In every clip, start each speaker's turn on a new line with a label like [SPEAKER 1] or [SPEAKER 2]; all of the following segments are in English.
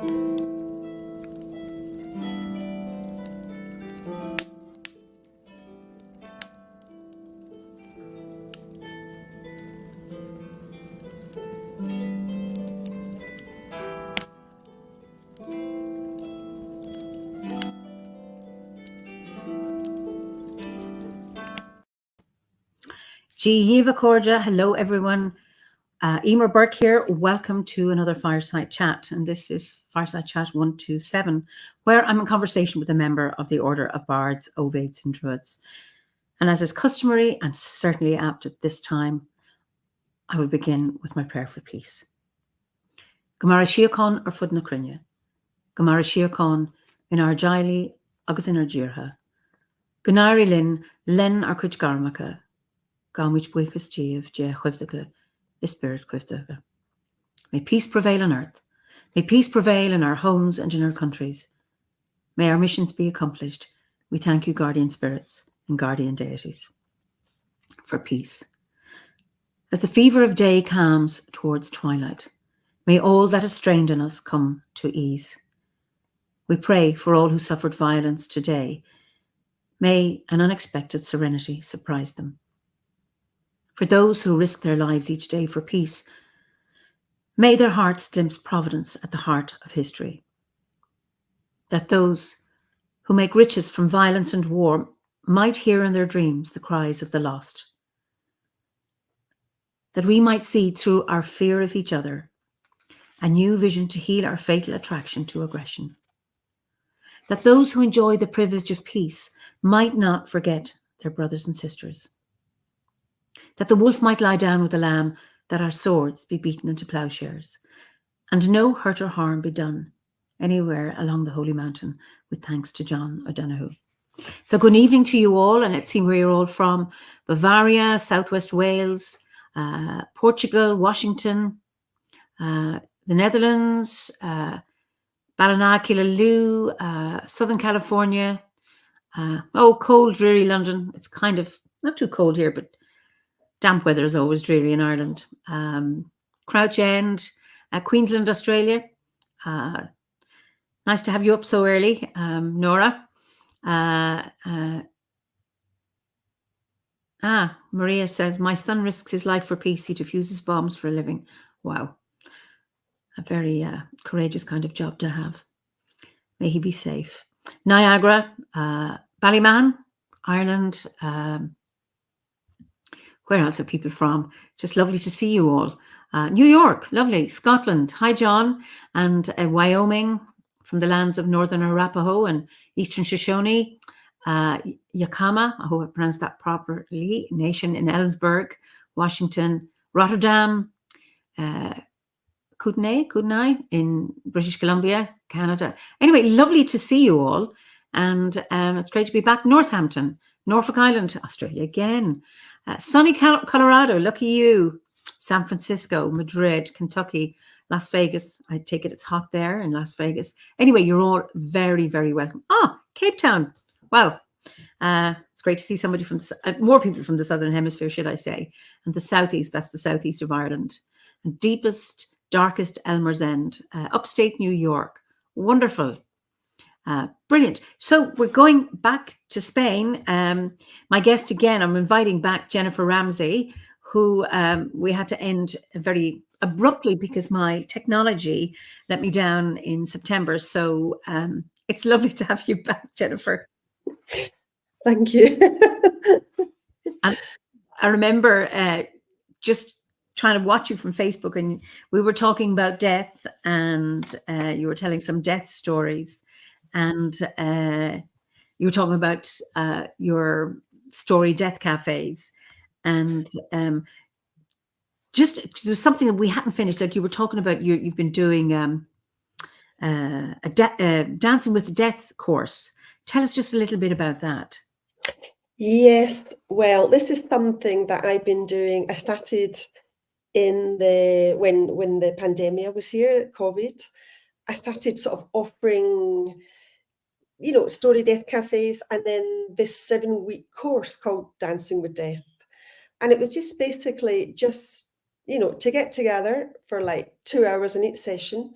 [SPEAKER 1] Jiva Corja, hello everyone. Eimear Burke here. Welcome to another Fireside Chat, and this is Fireside Chat 127, where I'm in conversation with a member of the Order of Bards, Ovates and Druids. And as is customary and certainly apt at this time, I will begin with my prayer for peace. Gamara Shiakon ar fud na crinne. Gamara Shiakon in our jaili agus in our jirha. Gunari lin len ar kuj garmaka. Gamwich buikus jeev je chwivdaga, the spirit chwivdaga. May peace prevail on earth. May peace prevail in our homes and in our countries. May our missions be accomplished. We thank you, guardian spirits and guardian deities, for peace. As the fever of day calms towards twilight, may all that is strained in us come to ease. We pray for all who suffered violence today. May an unexpected serenity surprise them. For those who risk their lives each day for peace, may their hearts glimpse providence at the heart of history. That those who make riches from violence and war might hear in their dreams the cries of the lost. That we might see through our fear of each other a new vision to heal our fatal attraction to aggression. That those who enjoy the privilege of peace might not forget their brothers and sisters. That the wolf might lie down with the lamb, that our swords be beaten into plowshares, and no hurt or harm be done anywhere along the Holy Mountain, with thanks to John O'Donoghue. So good evening to you all, and let's see where you're all from. Bavaria, Southwest Wales, Portugal, Washington, the Netherlands, Ballina, Southern California, cold, dreary London. It's kind of not too cold here, but damp weather is always dreary in Ireland. Crouch End, Queensland, Australia. Nice to have you up so early, Nora. Maria says, my son risks his life for peace. He defuses bombs for a living. Wow. A very courageous kind of job to have. May he be safe. Niagara, Ballyman, Ireland. Where else are people from? Just lovely to see you all. New York, lovely. Scotland, hi John. And Wyoming, from the lands of Northern Arapaho and Eastern Shoshone. Yakama, I hope I pronounced that properly. Nation in Ellsberg, Washington. Rotterdam. Kootenai in British Columbia, Canada. Anyway, lovely to see you all. And it's great to be back. Northampton, Norfolk Island, Australia again. Sunny Colorado, lucky you. San Francisco, Madrid, Kentucky, Las Vegas. I take it it's hot there in Las Vegas. Anyway, you're all very, very welcome. Cape Town. Wow. It's great to see somebody from more people from the Southern Hemisphere, should I say. And the Southeast, that's the Southeast of Ireland. And deepest, darkest Elmer's End, upstate New York. Wonderful. Brilliant. So we're going back to Spain. My guest again, I'm inviting back Jennifer Ramsey, who we had to end very abruptly because my technology let me down in September. So it's lovely to have you back, Jennifer.
[SPEAKER 2] Thank you.
[SPEAKER 1] And I remember just trying to watch you from Facebook, and we were talking about death, and you were telling some death stories. And you were talking about your story death cafes, and just there's something that we hadn't finished. Like you were talking about, you've been doing a dancing with the death course. Tell us just a little bit about that.
[SPEAKER 2] Yes, well, this is something that I've been doing. I started in when the pandemic was here, COVID. I started sort of offering, story death cafes, and then this 7-week course called Dancing with Death. And it was just basically to get together for like 2 hours in each session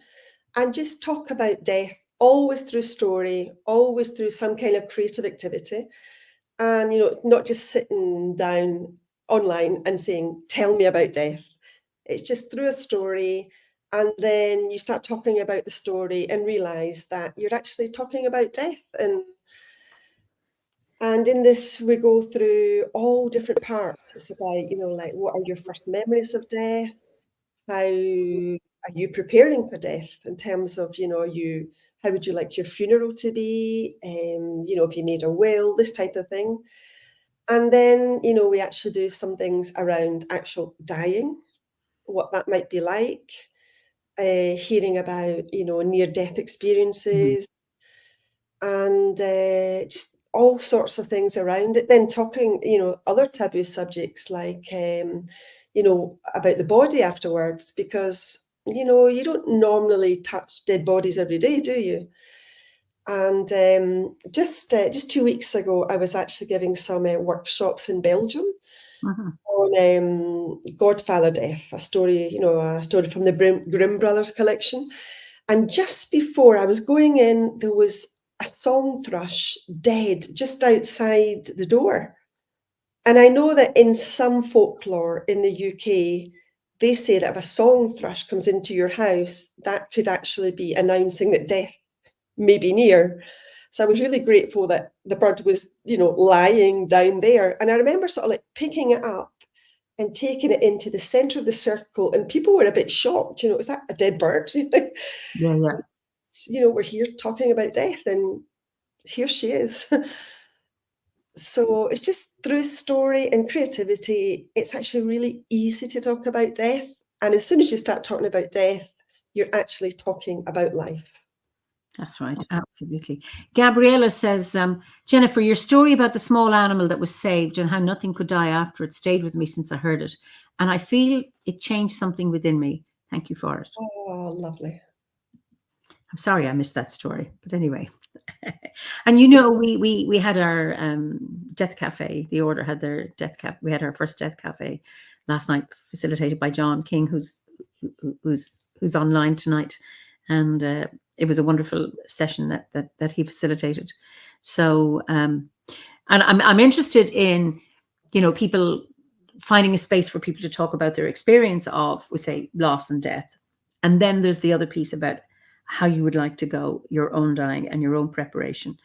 [SPEAKER 2] and just talk about death, always through story, always through some kind of creative activity. And, not just sitting down online and saying, tell me about death. It's just through a story. And then you start talking about the story and realize that you're actually talking about death. And in this, we go through all different parts. It's about, like, what are your first memories of death? How are you preparing for death in terms of, how would you like your funeral to be? If you made a will, this type of thing. And then, we actually do some things around actual dying, what that might be like, hearing about, near-death experiences, and just all sorts of things around it. Then talking, other taboo subjects like, about the body afterwards, because, you don't normally touch dead bodies every day, do you? And just 2 weeks ago, I was actually giving some workshops in Belgium on Godfather death, a story from the Grimm Brothers collection. And just before I was going in, there was a song thrush dead just outside the door. And I know that in some folklore in the UK, they say that if a song thrush comes into your house, that could actually be announcing that death may be near. So I was really grateful that the bird was, lying down there. And I remember sort of like picking it up and taking it into the center of the circle, and people were a bit shocked. Is that a dead bird?
[SPEAKER 1] Yeah.
[SPEAKER 2] We're here talking about death, and here she is. So it's just through story and creativity, it's actually really easy to talk about death. And as soon as you start talking about death, you're actually talking about life.
[SPEAKER 1] That's right. Absolutely. Gabriella says, Jennifer, your story about the small animal that was saved and how nothing could die after it stayed with me since I heard it. And I feel it changed something within me. Thank you for it.
[SPEAKER 2] Oh, lovely.
[SPEAKER 1] I'm sorry I missed that story. But anyway. And we had our death cafe. The order had their death cafe. We had our first death cafe last night, facilitated by John King, who's online tonight. And it was a wonderful session that he facilitated. So, and I'm interested in, people finding a space for people to talk about their experience of, we say, loss and death. And then there's the other piece about how you would like to go, your own dying and your own preparation.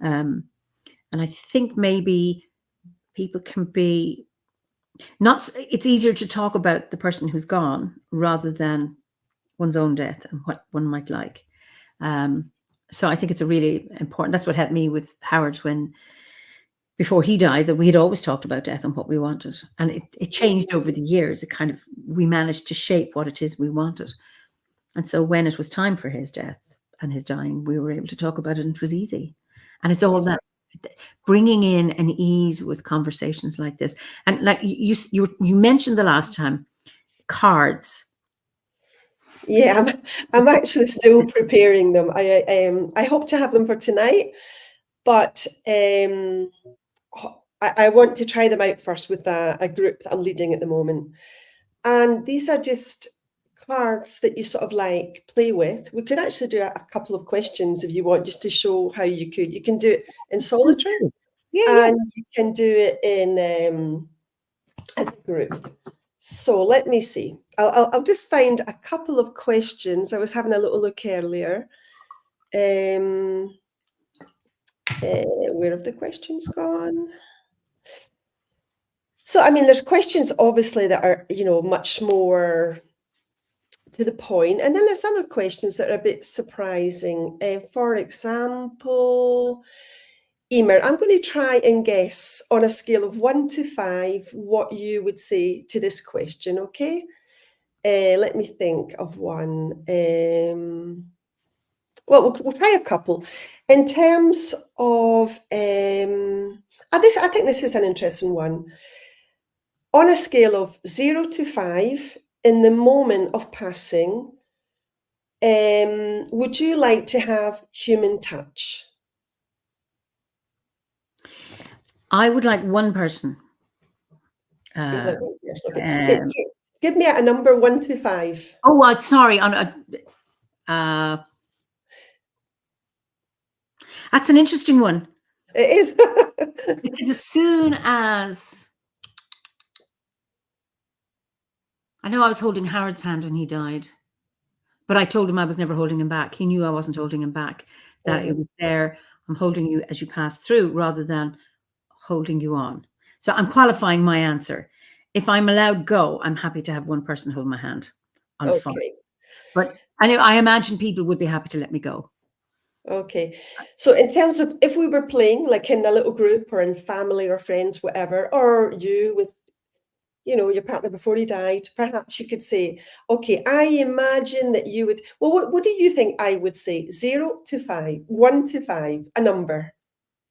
[SPEAKER 1] And I think maybe people can be it's easier to talk about the person who's gone rather than one's own death and what one might like. So I think it's a really important, that's what helped me with Howard before he died, that we had always talked about death and what we wanted. And it changed over the years. We managed to shape what it is we wanted. And so when it was time for his death and his dying, we were able to talk about it, and it was easy. And it's all that bringing in an ease with conversations like this. And like you mentioned the last time, cards.
[SPEAKER 2] Yeah, I'm actually still preparing them. I hope to have them for tonight, but I want to try them out first with a group that I'm leading at the moment. And these are just cards that you sort of like play with. We could actually do a couple of questions if you want, just to show how you can do it in solitary, and you can do it in as a group. So let me see. I'll just find a couple of questions. I was having a little look earlier. Where have the questions gone? So, I mean, there's questions obviously that are, much more to the point. And then there's other questions that are a bit surprising. For example, Eimear, I'm going to try and guess on a scale of 1 to 5 what you would say to this question, okay? Let me think of one. Well, we'll try a couple. In terms of, I think this is an interesting one. On a scale of 0 to 5, in the moment of passing, would you like to have human touch?
[SPEAKER 1] I would like one person.
[SPEAKER 2] Okay. Give me a number 1 to 5.
[SPEAKER 1] Oh, sorry. That's an interesting one.
[SPEAKER 2] It is.
[SPEAKER 1] Because as soon as I know I was holding Howard's hand when he died, but I told him I was never holding him back. He knew I wasn't holding him back, that it was there. I'm holding you as you pass through rather than holding you on. So I'm qualifying my answer. If I'm allowed go, I'm happy to have one person hold my hand. I'm fine. But I imagine people would be happy to let me go.
[SPEAKER 2] Okay. So in terms of if we were playing like in a little group or in family or friends, whatever, or you with, you know, your partner before he died, perhaps you could say, okay, I imagine that you would, well, what do you think I would say? 0 to 5, 1 to 5, a number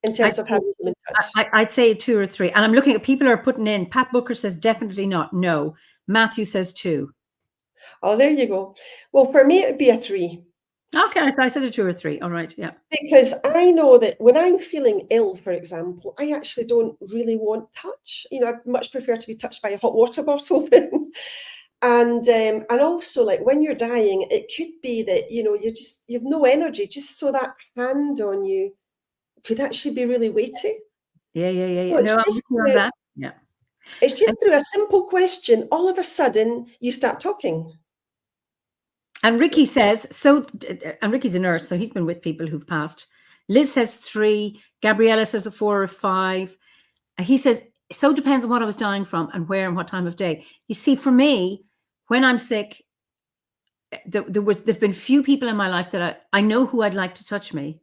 [SPEAKER 2] in terms of having human touch.
[SPEAKER 1] I'd say 2 or 3. And I'm looking at people are putting in, Pat Booker says definitely not, no. Matthew says 2.
[SPEAKER 2] Oh, there you go. Well, for me, it would be a 3.
[SPEAKER 1] Okay, so I said a 2 or 3. All right, yeah.
[SPEAKER 2] Because I know that when I'm feeling ill, for example, I actually don't really want touch. You know, I'd much prefer to be touched by a hot water bottle than. And also, like when you're dying, it could be that, you know, you've no energy, just so that hand on you could actually be really weighty.
[SPEAKER 1] Yeah.
[SPEAKER 2] So
[SPEAKER 1] No, I'm with you on that. Yeah.
[SPEAKER 2] It's just through a simple question, all of a sudden you start talking.
[SPEAKER 1] And Ricky says, and Ricky's a nurse, so he's been with people who've passed. Liz says 3. Gabriella says a 4 or 5. He says, so depends on what I was dying from and where and what time of day. You see, for me, when I'm sick, there've been few people in my life that I know who I'd like to touch me.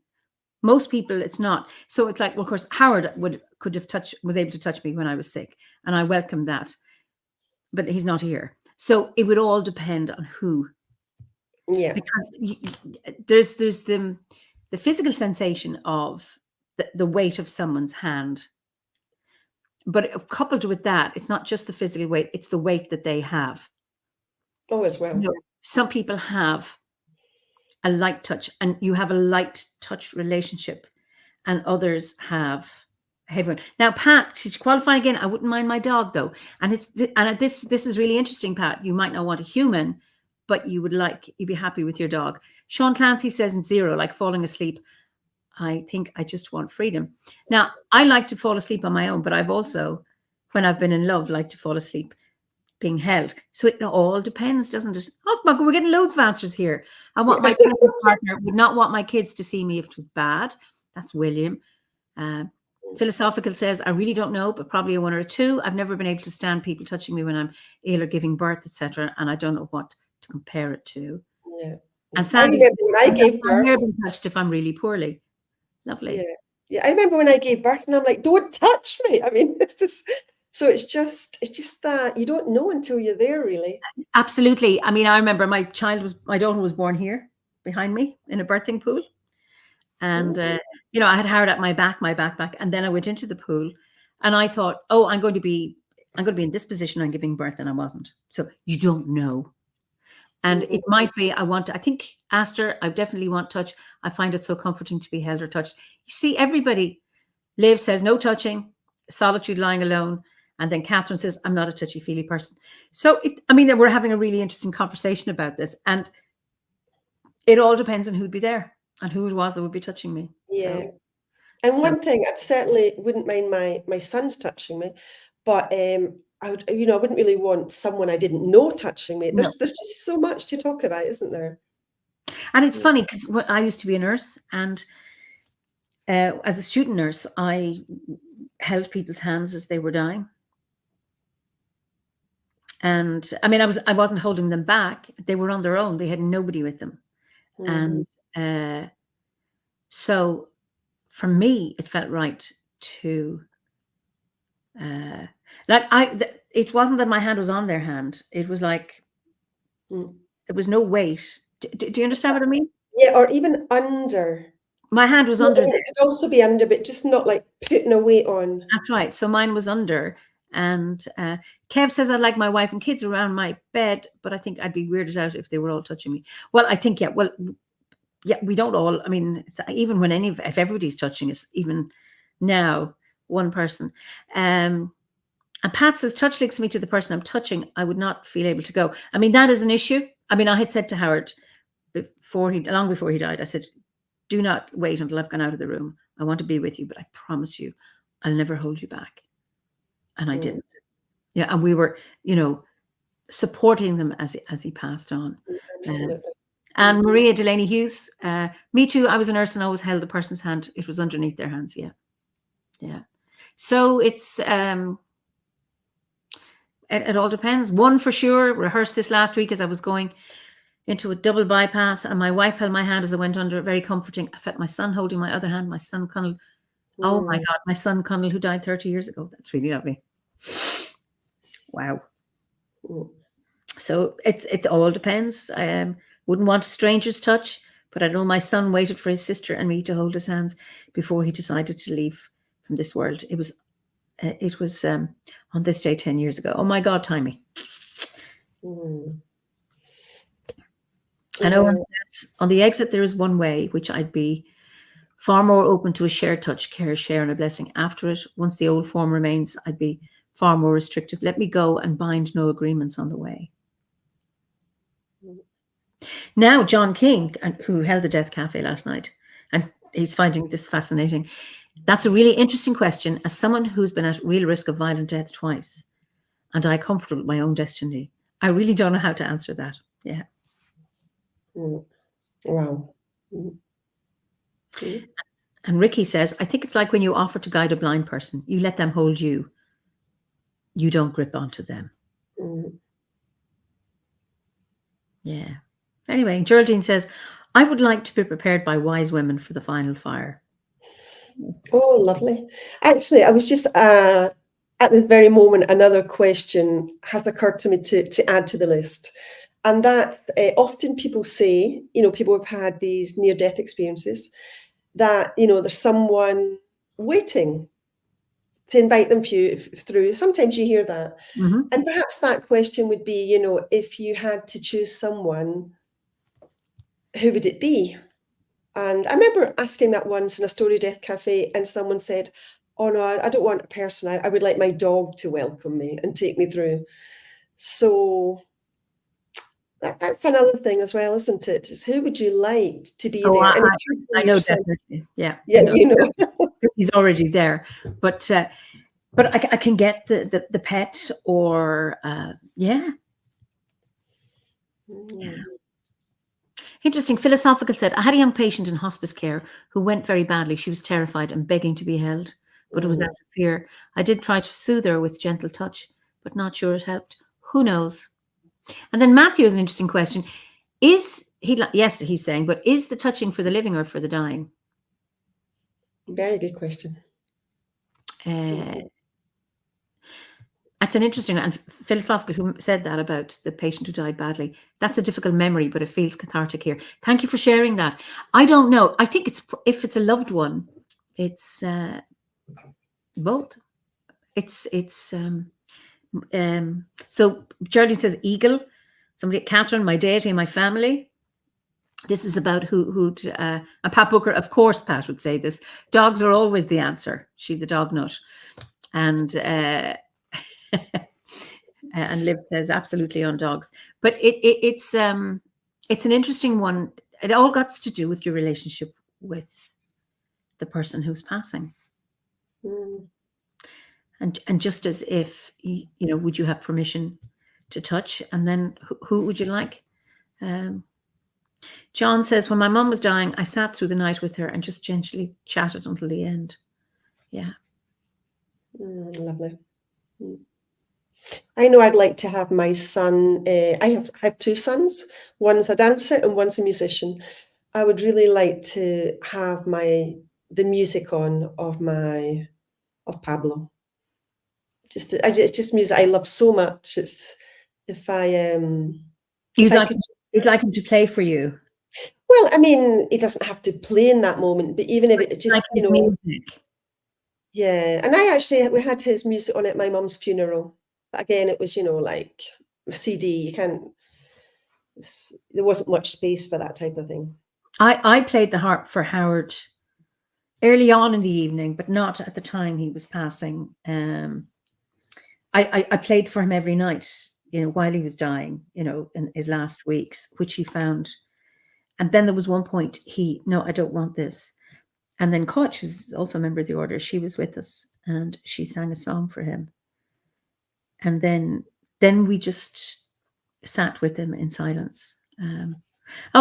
[SPEAKER 1] Most people, it's not. So it's like, well, of course, Howard was able to touch me when I was sick, and I welcomed that. But he's not here. So it would all depend on who.
[SPEAKER 2] Yeah.
[SPEAKER 1] Because there's the physical sensation of the weight of someone's hand. But coupled with that, it's not just the physical weight, it's the weight that they have.
[SPEAKER 2] Oh, as well.
[SPEAKER 1] You know, some people have a light touch, and you have a light touch relationship, and others have a heavy one. Now, Pat, she's qualifying again. I wouldn't mind my dog though. And this is really interesting, Pat. You might not want a human, but you'd be happy with your dog. Sean Clancy says 0, like falling asleep. I think I just want freedom. Now, I like to fall asleep on my own, but I've also, when I've been in love, like to fall asleep being held. So it all depends, doesn't it? Oh, we're getting loads of answers here. I want my partner, would not want my kids to see me if it was bad. That's William. Philosophical says, I really don't know, but probably a 1 or a 2. I've never been able to stand people touching me when I'm ill or giving birth, etc. And I don't know what to compare it to.
[SPEAKER 2] Yeah.
[SPEAKER 1] And Sandy,
[SPEAKER 2] I remember when I gave birth.
[SPEAKER 1] I've never been touched if I'm really poorly. Lovely.
[SPEAKER 2] Yeah. I remember when I gave birth, and I'm like, don't touch me. I mean, it's just that you don't know until you're there, really.
[SPEAKER 1] Absolutely. I mean, I remember my daughter was born here behind me in a birthing pool. And, you know, I had Howard at my backpack. And then I went into the pool and I thought, oh, I'm going to be in this position on giving birth. And I wasn't. So you don't know. And it might be, I think, Aster, I definitely want touch. I find it so comforting to be held or touched. You see, everybody. Liv says no touching, solitude, lying alone. And then Catherine says, I'm not a touchy-feely person. So, we're having a really interesting conversation about this. And it all depends on who'd be there and who it was that would be touching me.
[SPEAKER 2] Yeah. One thing, I certainly wouldn't mind my sons touching me, but I wouldn't really want someone I didn't know touching me. There's just so much to talk about, isn't there?
[SPEAKER 1] And it's funny because I used to be a nurse, and as a student nurse, I held people's hands as they were dying. And I wasn't holding them back. They were on their own. They had nobody with them. And so for me, it felt right to, it wasn't that my hand was on their hand. It was like, there was no weight. Do you understand what I mean?
[SPEAKER 2] Yeah, or even under.
[SPEAKER 1] My hand was under there.
[SPEAKER 2] It could also be under, but just not like putting a weight on.
[SPEAKER 1] That's right. So mine was under. And Kev says, I'd like my wife and kids around my bed, but I think I'd be weirded out if they were all touching me. Well, I think, we don't all, even if everybody's touching us, even now, one person. And Pat says, touch links me to the person I'm touching. I would not feel able to go. That is an issue. I had said to Howard, long before he died, I said, do not wait until I've gone out of the room. I want to be with you, but I promise you, I'll never hold you back. And I didn't. Yeah, and we were, supporting them as he passed on.
[SPEAKER 2] Absolutely.
[SPEAKER 1] And Maria Delaney Hughes, me too. I was a nurse and always held the person's hand. It was underneath their hands. Yeah. Yeah. So it's, it all depends. One for sure, rehearsed this last week as I was going into a double bypass, and my wife held my hand as I went under it, very comforting. I felt my son holding my other hand, my son Connell. Oh my God, my son Connell, who died 30 years ago. That's really lovely. Wow. So it all depends. I wouldn't want a stranger's touch, but I know my son waited for his sister and me to hold his hands before he decided to leave from this world. It was on this day 10 years ago. Oh my God, timing. And Owen says, on the exit, there is one way, which I'd be far more open to a shared touch, care, share, and a blessing. After it, once the old form remains, I'd be far more restrictive. Let me go and bind no agreements on the way. Now, John King, who held the Death Cafe last night, and he's finding this fascinating. That's a really interesting question. As someone who's been at real risk of violent death twice, and I comfortable with my own destiny, I really don't know how to answer that. Yeah.
[SPEAKER 2] Wow.
[SPEAKER 1] And Ricky says, I think it's like when you offer to guide a blind person, you let them hold you. You don't grip onto them. Yeah. Anyway, Geraldine says, I would like to be prepared by wise women for the final fire.
[SPEAKER 2] Oh, lovely. Actually, I was just at this very moment, another question has occurred to me to add to the list. And that often people say, people have had these near-death experiences, that, there's someone waiting to invite them through. Sometimes you hear that. And perhaps that question would be, if you had to choose someone, who would it be? And I remember asking that once in a Story Death Cafe, and someone said, oh no, I don't want a person. I would like my dog to welcome me and take me through. So that's another thing as well, isn't it? Is who would you like to be there?
[SPEAKER 1] I know definitely. Yeah. He's already there. But I can get the pet or yeah. Interesting. Philosophical said, I had a young patient in hospice care who went very badly. She was terrified and begging to be held, but it was out of fear. I did try to soothe her with gentle touch, but not sure it helped. Who knows? And then Matthew has an interesting question. Yes, he's saying, but is the touching for the living or for the dying?
[SPEAKER 2] Very good question.
[SPEAKER 1] That's an interesting, and Philosophical who said that about the patient who died badly. That's a difficult memory, but it feels cathartic here. Thank you for sharing that. I don't know. I think if it's a loved one, it's both. So Geraldine says eagle. Somebody, Catherine, my deity and my family. This is about who'd and Pat Booker, of course, Pat would say this. Dogs are always the answer. She's a dog nut, and and Liv says absolutely on dogs. But it's an interesting one. It all got to do with your relationship with the person who's passing. And just as if, would you have permission to touch? And then who would you like? John says, when my mum was dying, I sat through the night with her and just gently chatted until the end. Yeah.
[SPEAKER 2] Lovely. I know I'd like to have my son. I have two sons. One's a dancer and one's a musician. I would really like to have the music on of Pablo. It's just music I love so much. It's
[SPEAKER 1] you'd like him to play for you.
[SPEAKER 2] Well, I mean, he doesn't have to play in that moment, but even if it just
[SPEAKER 1] music.
[SPEAKER 2] Yeah, and we had his music on at my mum's funeral. But again, it was like a CD. There wasn't much space for that type of thing.
[SPEAKER 1] I played the harp for Howard early on in the evening, but not at the time he was passing. I played for him every night, while he was dying, in his last weeks, which he found And then there was one point no, I don't want this. And then Koch, who's also a member of the order, she was with us and she sang a song for him. And then we just sat with him in silence.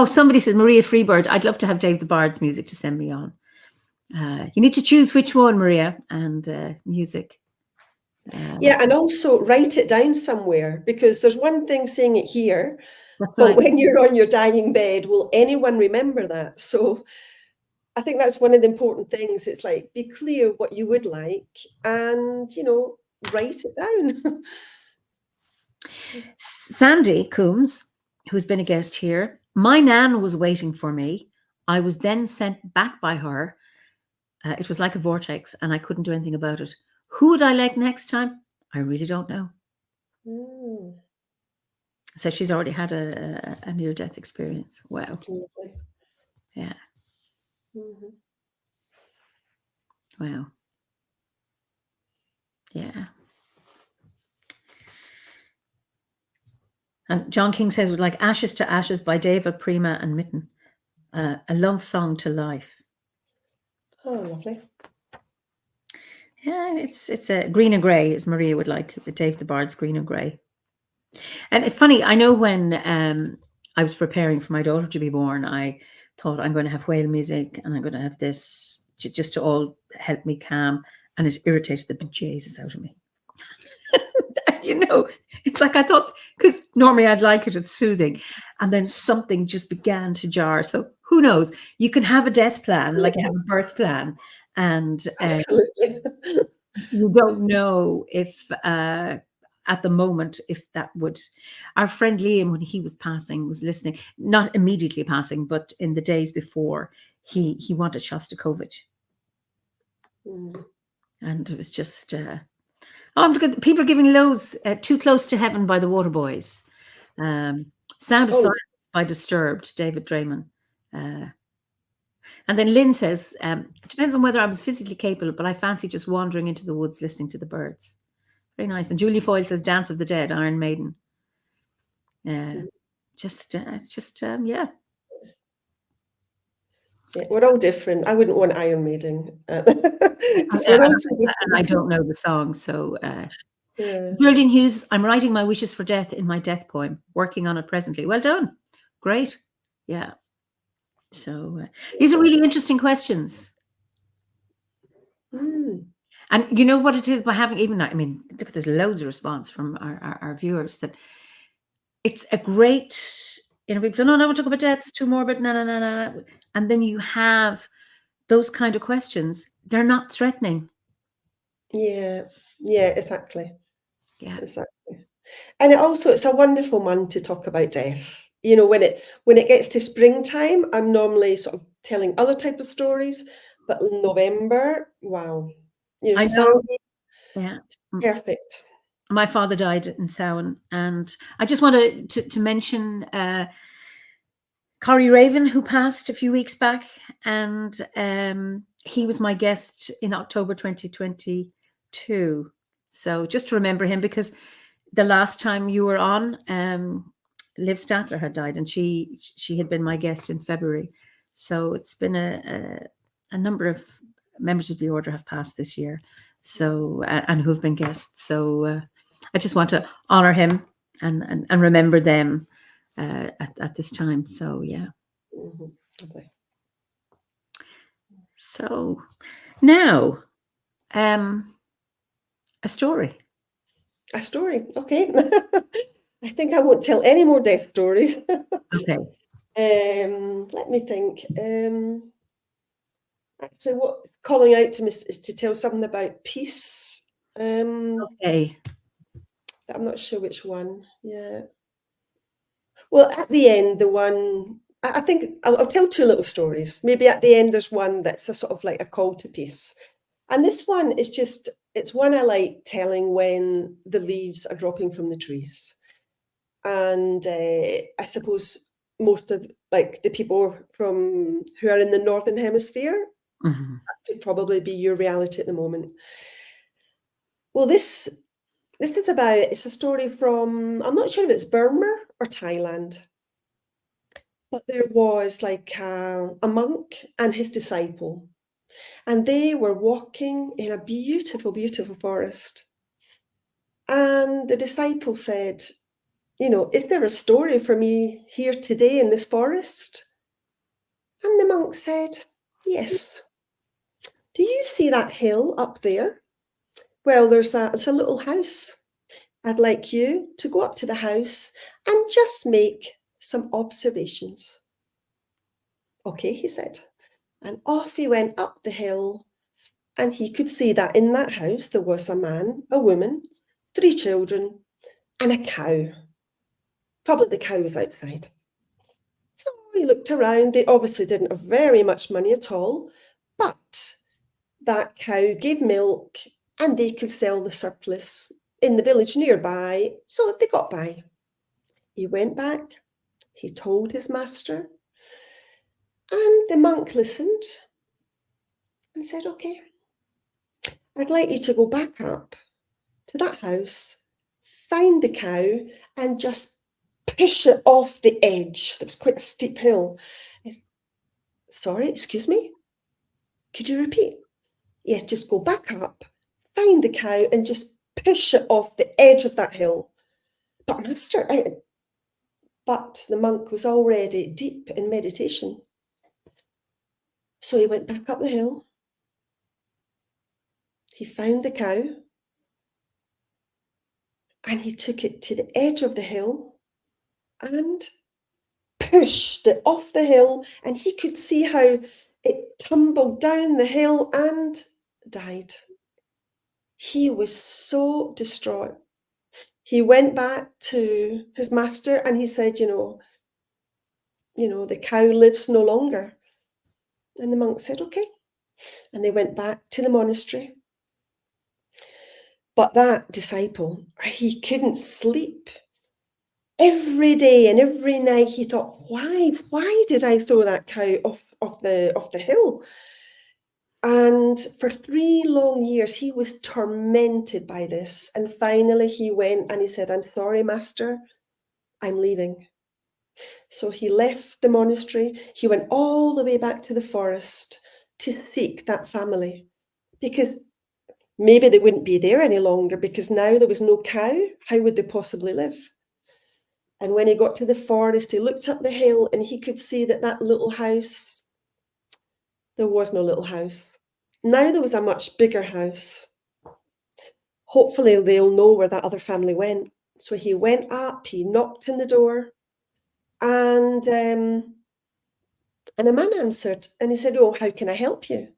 [SPEAKER 1] Somebody said, Maria Freebird, I'd love to have Dave the Bard's music to send me on. You need to choose which one, Maria, and music.
[SPEAKER 2] Yeah, and also write it down somewhere, because there's one thing saying it here,
[SPEAKER 1] That's
[SPEAKER 2] but
[SPEAKER 1] right.
[SPEAKER 2] when you're on your dying bed, will anyone remember that? So I think that's one of the important things. It's like, be clear what you would like and, write it down.
[SPEAKER 1] Sandy Coombs, who's been a guest here, my nan was waiting for me. I was then sent back by her. It was like a vortex and I couldn't do anything about it. Who would I like next time? I really don't know. So she's already had a near-death experience. Wow.
[SPEAKER 2] Lovely.
[SPEAKER 1] Yeah.
[SPEAKER 2] Mm-hmm.
[SPEAKER 1] Wow. Yeah. And John King says, would like Ashes to Ashes by Deva, Prima and Mitten. A love song to life.
[SPEAKER 2] Oh, lovely.
[SPEAKER 1] Yeah, it's a Green and Grey, as Maria would like, Dave the Bard's Green and Grey. And it's funny, I know when I was preparing for my daughter to be born, I thought I'm going to have whale music and I'm going to have this just to all help me calm. And it irritated the bejesus out of me. It's like I thought, because normally I'd like it, it's soothing. And then something just began to jar. So who knows? You can have a death plan, like you have a birth plan. And
[SPEAKER 2] absolutely.
[SPEAKER 1] You don't know if at the moment, if that would. Our friend Liam, when he was passing, was listening, not immediately passing, but in the days before, he wanted Shostakovich. And it was just, people are giving loads, Too Close to Heaven by the Waterboys. Sound of Silence by Disturbed, David Draymond. And then Lynn says, it depends on whether I was physically capable, but I fancy just wandering into the woods listening to the birds. Very nice. And Julie Foyle says, Dance of the Dead, Iron Maiden. Yeah.
[SPEAKER 2] Yeah, we're all different. I wouldn't want Iron Maiden. We're all so different.
[SPEAKER 1] And I don't know the song. So, Geraldine Hughes, I'm writing my wishes for death in my death poem, working on it presently. Well done. Great. Yeah. So these are really interesting questions. And you know what it is by having look at, there's loads of response from our viewers that it's a great, because I want to talk about death, it's too morbid, no. And then you have those kind of questions. They're not threatening.
[SPEAKER 2] Yeah, exactly.
[SPEAKER 1] Yeah.
[SPEAKER 2] Exactly. And it's a wonderful month to talk about death. When it gets to springtime, I'm normally sort of telling other type of stories, but in November, wow.
[SPEAKER 1] I know. Yeah.
[SPEAKER 2] Perfect.
[SPEAKER 1] My father died in Samhain, and I just wanted to mention Corrie Raven, who passed a few weeks back, and he was my guest in October 2022. So just to remember him, because the last time you were on, Liv Statler had died, and she had been my guest in February. So it's been a number of members of the order have passed this year, so and who've been guests. So I just want to honor him and remember them at this time. So yeah.
[SPEAKER 2] Okay.
[SPEAKER 1] So now a story.
[SPEAKER 2] Okay. I think I won't tell any more death stories.
[SPEAKER 1] Okay.
[SPEAKER 2] Let me think. Actually, what's calling out to me is to tell something about peace.
[SPEAKER 1] Okay.
[SPEAKER 2] I'm not sure which one. Yeah. Well, at the end, the one, I think I'll tell two little stories. Maybe at the end, there's one that's a sort of like a call to peace. And this one is it's one I like telling when the leaves are dropping from the trees. And I suppose most of the people who are in the Northern Hemisphere, that could probably be your reality at the moment. Well, it's a story from, I'm not sure if it's Burma or Thailand, But there was like a monk and his disciple, and they were walking in a beautiful, beautiful forest. And the disciple said, is there a story for me here today in this forest? And the monk said, yes. Do you see that hill up there? Well, it's a little house. I'd like you to go up to the house and just make some observations. Okay, he said. And off he went up the hill, and he could see that in that house there was a man, a woman, 3 children, and a cow. Probably the cow was outside. So he looked around. They obviously didn't have very much money at all, but that cow gave milk and they could sell the surplus in the village nearby, so they got by. He went back, he told his master, and the monk listened and said, okay, I'd like you to go back up to that house, find the cow, and just push it off the edge. There was quite a steep hill. Sorry, excuse me? Could you repeat? Yes, just go back up, find the cow, and just push it off the edge of that hill. But master, but the monk was already deep in meditation. So he went back up the hill. He found the cow, and he took it to the edge of the hill and pushed it off the hill, and he could see how it tumbled down the hill and died. He was so distraught. He went back to his master and he said, the cow lives no longer. And the monk said, okay. And they went back to the monastery. But that disciple, he couldn't sleep. Every day and every night he thought, why did I throw that cow off the hill? And for 3 long years, he was tormented by this. And finally he went and he said, I'm sorry, master, I'm leaving. So he left the monastery. He went all the way back to the forest to seek that family, because maybe they wouldn't be there any longer, because now there was no cow. How would they possibly live? And when he got to the forest, he looked up the hill and he could see that little house, there was no little house. Now there was a much bigger house. Hopefully they'll know where that other family went. So he went up, he knocked on the door, and a man answered, and he said, oh, how can I help you?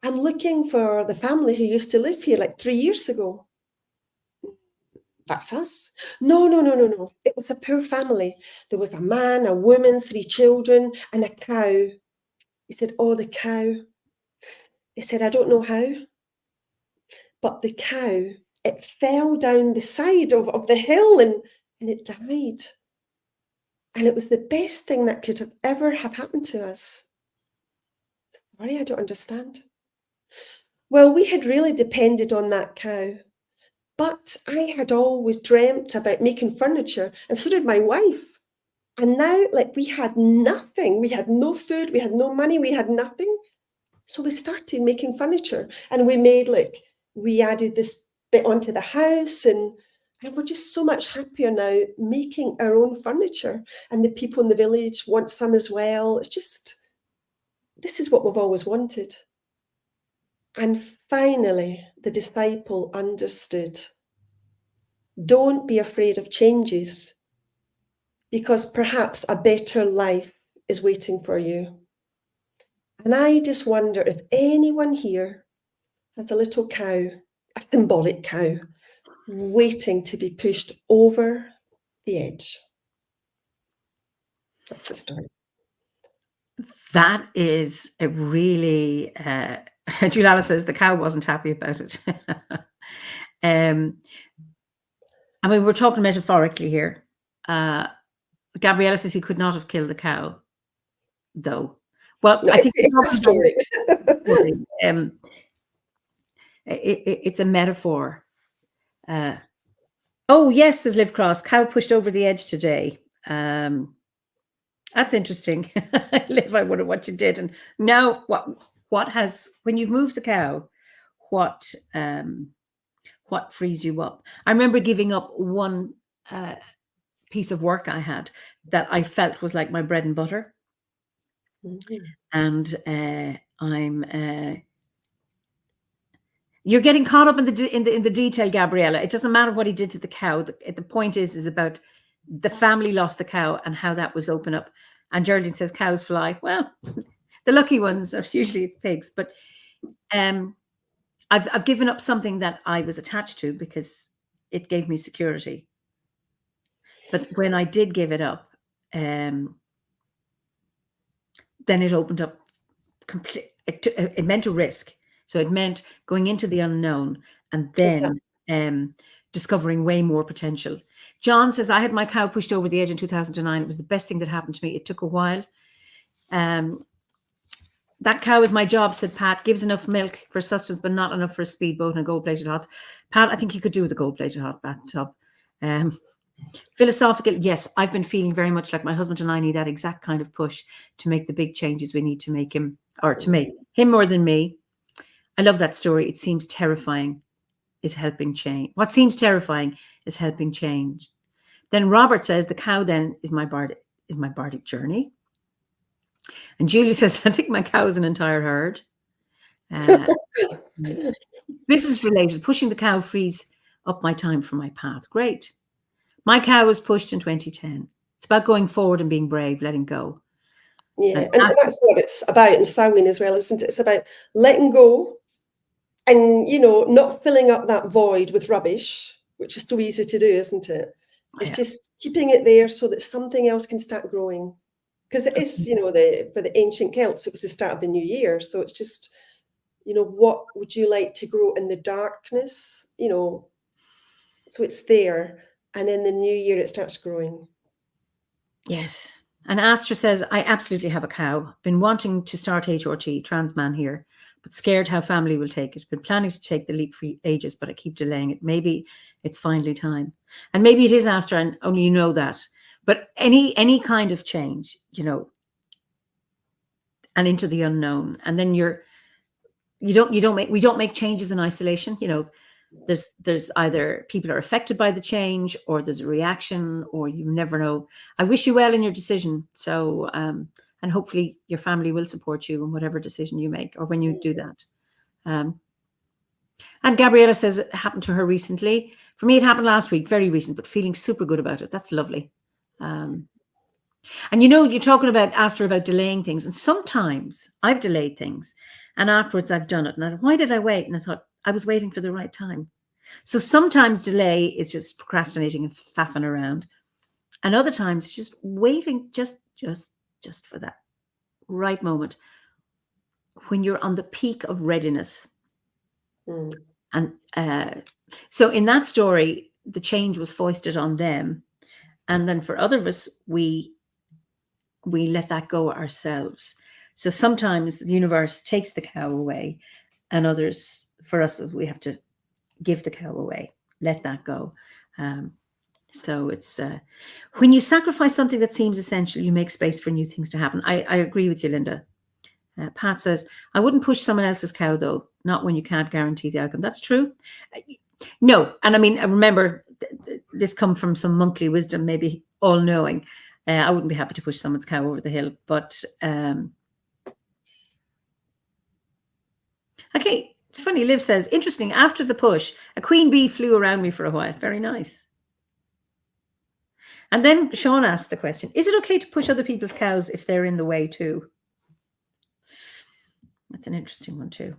[SPEAKER 2] I'm looking for the family who used to live here like 3 years ago. That's us. No. It was a poor family. There was a man, a woman, 3 children, and a cow. He said, oh, the cow. He said, I don't know how, but the cow, it fell down the side of the hill and it died. And it was the best thing that could have ever have happened to us. Sorry, I don't understand. Well, we had really depended on that cow, but I had always dreamt about making furniture, and so did my wife. And now, we had nothing. We had no food, we had no money, we had nothing. So we started making furniture, and we added this bit onto the house, and we're just so much happier now making our own furniture. And the people in the village want some as well. This is what we've always wanted. And finally, the disciple understood. Don't be afraid of changes, because perhaps a better life is waiting for you. And I just wonder if anyone here has a little cow, a symbolic cow, waiting to be pushed over the edge. That's the story.
[SPEAKER 1] That is a really, Julala says the cow wasn't happy about it. I mean, we're talking metaphorically here. Gabriella says he could not have killed the cow, though. Well,
[SPEAKER 2] No,
[SPEAKER 1] I think
[SPEAKER 2] it's a story.
[SPEAKER 1] It's a metaphor. Oh, yes, says Liv Cross, cow pushed over the edge today. That's interesting. Liv, I wonder what you did. And now what has, when you've moved the cow, what frees you up? I remember giving up one piece of work I had that I felt was like my bread and butter. And you're getting caught up in the detail, Gabriella. It doesn't matter what he did to the cow. The point is about the family lost the cow and how that was open up. And Geraldine says cows fly. Well, the lucky ones are usually it's pigs, but I've given up something that I was attached to because it gave me security. But when I did give it up, then it opened up complete. It meant a risk. So it meant going into the unknown and then discovering way more potential. John says, I had my cow pushed over the edge in 2009. It was the best thing that happened to me. It took a while. That cow is my job, said Pat. Gives enough milk for sustenance, but not enough for a speedboat and a gold-plated hot. Pat, I think you could do with a gold-plated hot bathtub. Philosophical, yes, I've been feeling very much like my husband and I need that exact kind of push to make the big changes we need to make him, or to make him more than me. I love that story. It seems terrifying is helping change. What seems terrifying is helping change. Then Robert says the cow then is my bardic journey. And Julie says, I think my cow is an entire herd. Business related, pushing the cow frees up my time for my path. Great. My cow was pushed in 2010. It's about going forward and being brave, letting go.
[SPEAKER 2] Yeah, and that's what it's about in sowing as well, isn't it? It's about letting go and, not filling up that void with rubbish, which is so easy to do, isn't it? It's just keeping it there so that something else can start growing. Because it is, for the ancient Celts, it was the start of the new year. So it's just, what would you like to grow in the darkness? So it's there. And in the new year, it starts growing.
[SPEAKER 1] Yes. And Astra says, I absolutely have a cow. Been wanting to start HRT, trans man here, but scared how family will take it. Been planning to take the leap for ages, but I keep delaying it. Maybe it's finally time. And maybe it is, Astra, and only you know that. But any kind of change, and into the unknown. And then we don't make changes in isolation. There's either people are affected by the change or there's a reaction or you never know. I wish you well in your decision. So, and hopefully your family will support you in whatever decision you make or when you do that. And Gabriella says it happened to her recently. For me, it happened last week, very recent, but feeling super good about it. That's lovely. And you're talking about Astor about delaying things. And sometimes I've delayed things and afterwards I've done it. And why did I wait? And I thought I was waiting for the right time. So sometimes delay is just procrastinating and faffing around. And other times just waiting just for that right moment when you're on the peak of readiness. And so in that story, the change was foisted on them. And then for other of us, we let that go ourselves. So sometimes the universe takes the cow away, and others, for us, we have to give the cow away, let that go. So it's when you sacrifice something that seems essential, you make space for new things to happen. I agree with you, Linda. Pat says, I wouldn't push someone else's cow, though, not when you can't guarantee the outcome. That's true. No. And I mean, I remember this come from some monthly wisdom, maybe all knowing. I wouldn't be happy to push someone's cow over the hill, but okay. Funny, Liv says, interesting. After the push, a queen bee flew around me for a while. Very nice. And then Sean asked the question, is it okay to push other people's cows if they're in the way too? That's an interesting one too.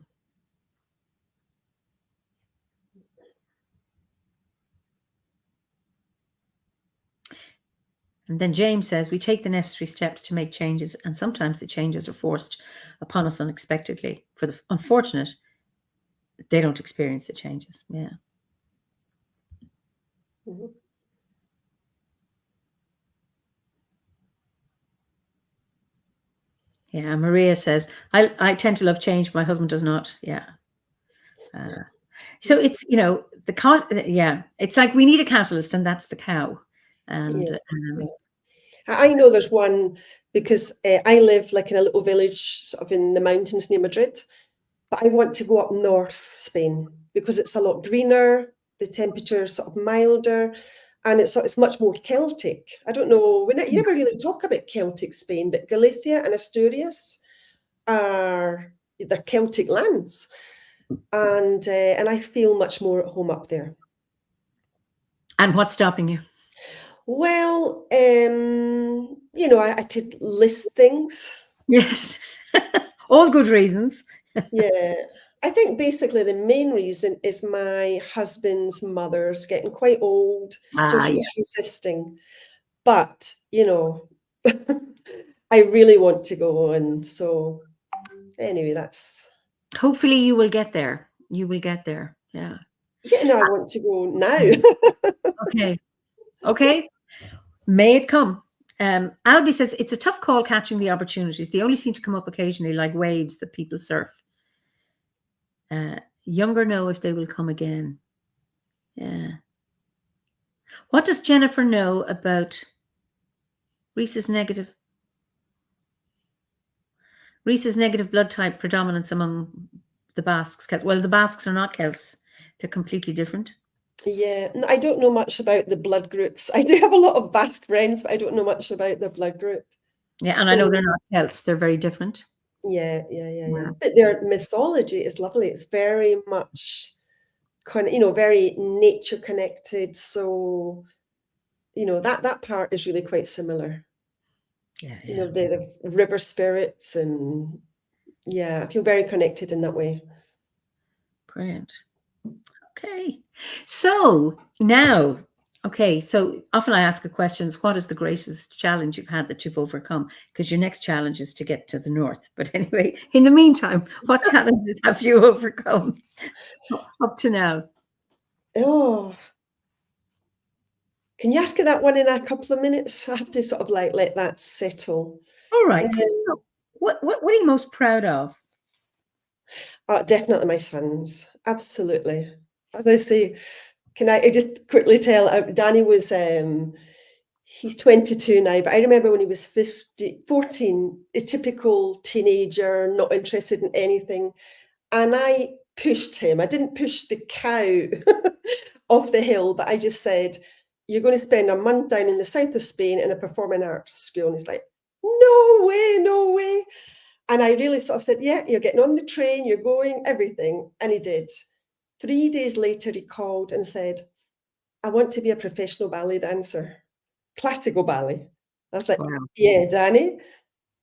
[SPEAKER 1] And then James says, we take the necessary steps to make changes, and sometimes the changes are forced upon us unexpectedly. For the unfortunate, they don't experience the changes. Yeah.
[SPEAKER 2] Mm-hmm.
[SPEAKER 1] Yeah, Maria says, I tend to love change, but my husband does not. Yeah. So it's, it's like we need a catalyst, and that's the cow. And
[SPEAKER 2] I know there's one because I live like in a little village sort of in the mountains near Madrid, but I want to go up north Spain because it's a lot greener, the temperature's sort of milder, and it's much more Celtic. I don't know, you never really talk about Celtic Spain, but Galicia and Asturias are they're Celtic lands, and I feel much more at home up there.
[SPEAKER 1] And what's stopping you?
[SPEAKER 2] Well, I could list things.
[SPEAKER 1] Yes. All good reasons.
[SPEAKER 2] Yeah. I think basically the main reason is my husband's mother's getting quite old, so
[SPEAKER 1] Yeah.
[SPEAKER 2] he's resisting. But, I really want to go, and so anyway, that's
[SPEAKER 1] Hopefully you will get there. You will get there. Yeah.
[SPEAKER 2] I want to go now.
[SPEAKER 1] Okay. Okay. May it come. Albie says it's a tough call catching the opportunities. They only seem to come up occasionally like waves that people surf. Younger know if they will come again. Yeah. What does Jennifer know about Reese's negative blood type predominance among the Basques? Well, the Basques are not Celts. They're completely different.
[SPEAKER 2] Yeah, I don't know much about the blood groups. I do have a lot of Basque friends, but I don't know much about their blood group.
[SPEAKER 1] Yeah, and I know they're not Celts. They're very different.
[SPEAKER 2] Yeah. But their mythology is lovely. It's very much kind of, very nature connected. So, that part is really quite similar.
[SPEAKER 1] Yeah.
[SPEAKER 2] The river spirits, and I feel very connected in that way.
[SPEAKER 1] Brilliant. Okay. So now, so often I ask a question, what is the greatest challenge you've had that you've overcome? Because your next challenge is to get to the north. But anyway, in the meantime, what challenges have you overcome up to now?
[SPEAKER 2] Oh, can you ask her that one in a couple of minutes? I have to sort of like let that settle.
[SPEAKER 1] All right. What are you most proud of?
[SPEAKER 2] Definitely my sons. Absolutely. As I say, can I just quickly tell, Danny was, he's 22 now, but I remember when he was 14, a typical teenager, not interested in anything. And I pushed him. I didn't push the cow off the hill, but I just said, you're going to spend a month down in the south of Spain in a performing arts school. And he's like, no way, no way. And I really sort of said, yeah, you're getting on the train, you're going, everything. And he did. 3 days later, he called and said, I want to be a professional ballet dancer, classical ballet. I was like, wow. Yeah, Danny.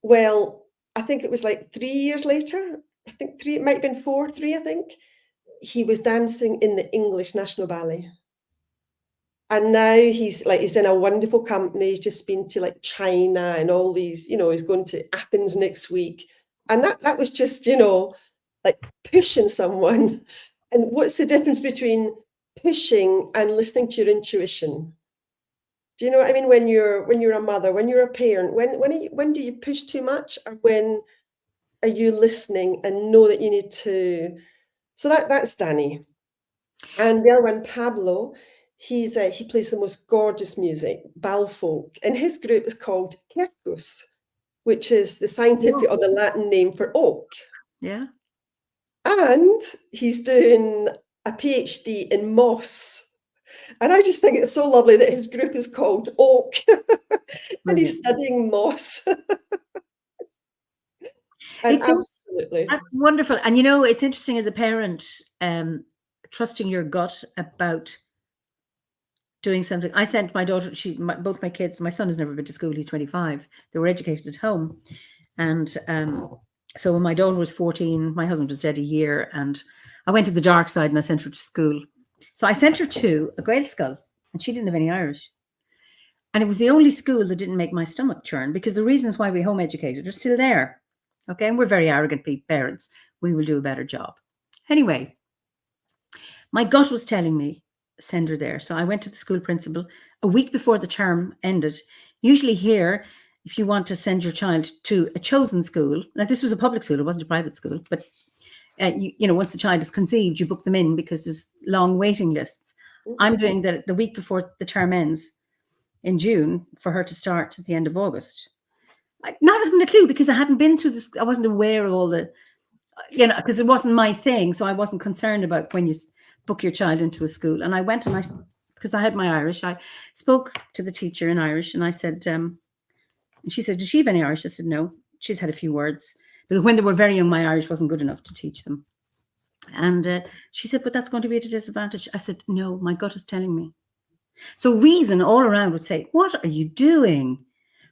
[SPEAKER 2] Well, I think it was like 3 years later. I think 3, it might have been 4, 3, I think. He was dancing in the English National Ballet. And now he's in a wonderful company. He's just been to like China and all these, he's going to Athens next week. And that was just, like pushing someone. And what's the difference between pushing and listening to your intuition? Do you know what I mean? When you're a mother, when you're a parent, when do you push too much, or when are you listening and know that you need to? So that's Danny. And the other one, Pablo, he plays the most gorgeous music, bal folk, and his group is called Quercus, which is the scientific or the Latin name for oak.
[SPEAKER 1] Yeah.
[SPEAKER 2] And he's doing a PhD in moss. And I just think it's so lovely that his group is called Oak and he's studying moss. And absolutely.
[SPEAKER 1] That's wonderful. And it's interesting as a parent, trusting your gut about doing something. I sent my daughter, both my kids, my son has never been to school, he's 25. They were educated at home. And so when my daughter was 14, my husband was dead a year, and I went to the dark side and I sent her to school. So I sent her to a Gael school, and she didn't have any Irish. And it was the only school that didn't make my stomach churn, because the reasons why we home educated are still there. Okay, and we're very arrogant parents. We will do a better job. Anyway, my gut was telling me, send her there. So I went to the school principal a week before the term ended. Usually here, if you want to send your child to a chosen school, now this was a public school, it wasn't a private school, but once the child is conceived, you book them in because there's long waiting lists. I'm doing the week before the term ends. in June for her to start at the end of August. Not having a clue, because I hadn't been through this. I wasn't aware of all the, because it wasn't my thing. So I wasn't concerned about when you book your child into a school. And I went and because I had my Irish, I spoke to the teacher in Irish, and I said, and she said, does she have any Irish? I said, no, she's had a few words. Because when they were very young, my Irish wasn't good enough to teach them. And she said, but that's going to be at a disadvantage. I said, no, my gut is telling me. So reason all around would say, what are you doing?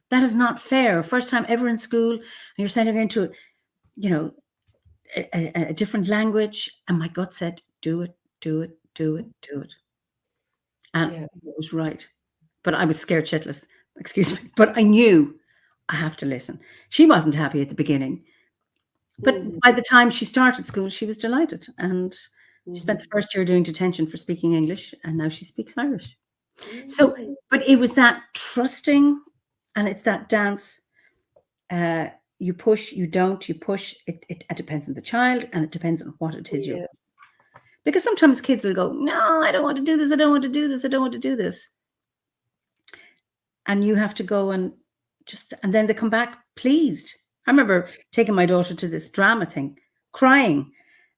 [SPEAKER 1] That is not fair. First time ever in school, and you're sending her into, a different language. And my gut said, do it, do it, do it, do it. And it was right. But I was scared shitless, excuse me. But I knew I have to listen. She wasn't happy at the beginning. But by the time she started school, she was delighted. And she spent the first year doing detention for speaking English. And now she speaks Irish. So, but it was that trusting, and it's that dance. You push, you don't, you push. It depends on the child, and it depends on what it is you're. Because sometimes kids will go, no, I don't want to do this. I don't want to do this. I don't want to do this. And you have to go and then they come back pleased. I remember taking my daughter to this drama thing, crying.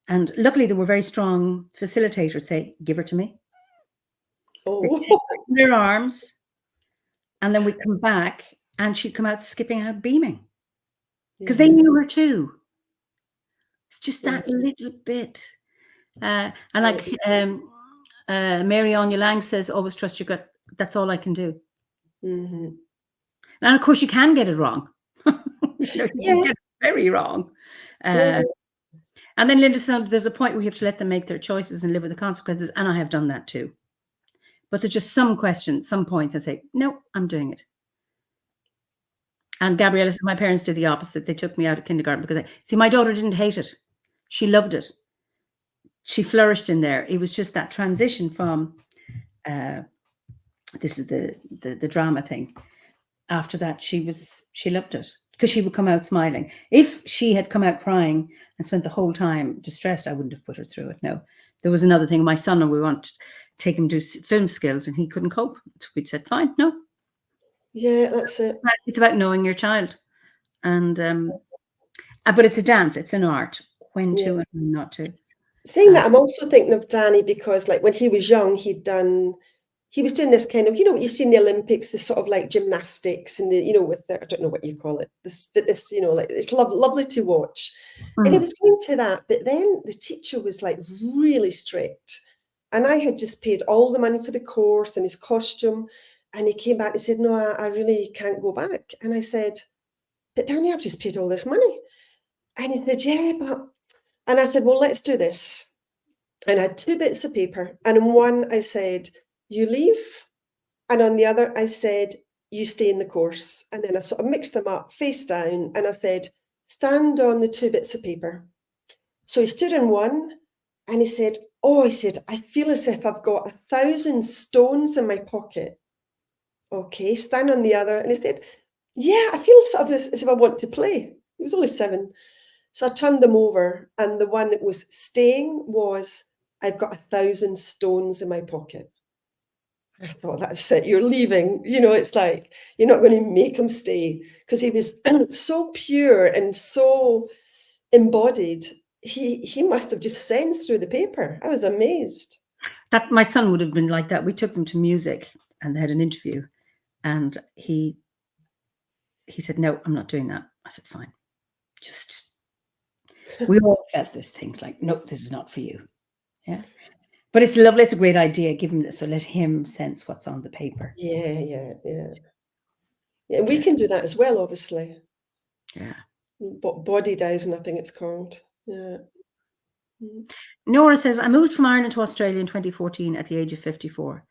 [SPEAKER 1] And luckily there were very strong facilitators say, give her to me.
[SPEAKER 2] Oh.
[SPEAKER 1] They take her in their arms, and then we come back and she'd come out skipping out beaming. Because they knew her too. It's just that little bit. And like Mary Anya Lang says, always trust your gut. That's all I can do. And of course, you can get it wrong. You can get it very wrong. And then Linda said, there's a point where you have to let them make their choices and live with the consequences. And I have done that too. But there's just some questions, some points I say, no, I'm doing it. And Gabriella said, my parents did the opposite. They took me out of kindergarten because my daughter didn't hate it. She loved it. She flourished in there. It was just that transition from, this is the drama thing. After that, she loved it because she would come out smiling. If she had come out crying and spent the whole time distressed, I wouldn't have put her through it. No, there was another thing. My son, and we wanted to take him to film skills, and he couldn't cope. We said, fine, no.
[SPEAKER 2] Yeah, that's it.
[SPEAKER 1] It's about knowing your child, and but it's a dance. It's an art. When to and when not to.
[SPEAKER 2] Saying that, I'm also thinking of Danny because, like, when he was young, he was doing this kind of, what you see in the Olympics, this sort of like gymnastics and the, with the, I don't know what you call it, this, like it's lovely to watch. And he was going to that, but then the teacher was like really strict, and I had just paid all the money for the course and his costume, and he came back and said, no, I really can't go back. And I said, but Danny, I've just paid all this money. And he said, yeah, but, and I said, well, let's do this. And I had 2 bits of paper, and in one I said, you leave, and on the other I said, you stay in the course. And then I sort of mixed them up face down, and I said, stand on the 2 bits of paper. So he stood in one, and he said, I feel as if I've got 1,000 stones in my pocket. Okay, stand on the other. And he said, yeah, I feel sort of as if I want to play. He was only 7. So I turned them over, and the one that was staying was, I've got 1,000 stones in my pocket. I thought, that's it, you're leaving. It's like, you're not going to make him stay, because he was so pure and so embodied. He must have just sensed through the paper. I was amazed.
[SPEAKER 1] That my son would have been like that. We took them to music, and they had an interview, and he said, no, I'm not doing that. I said, fine. We all felt this thing's like, no, this is not for you. Yeah. But it's lovely. It's a great idea. Give him this. So let him sense what's on the paper.
[SPEAKER 2] Yeah. We can do that as well, obviously.
[SPEAKER 1] Yeah.
[SPEAKER 2] Body dowsing, I think it's called. Yeah.
[SPEAKER 1] Nora says, I moved from Ireland to Australia in 2014 at the age of 54.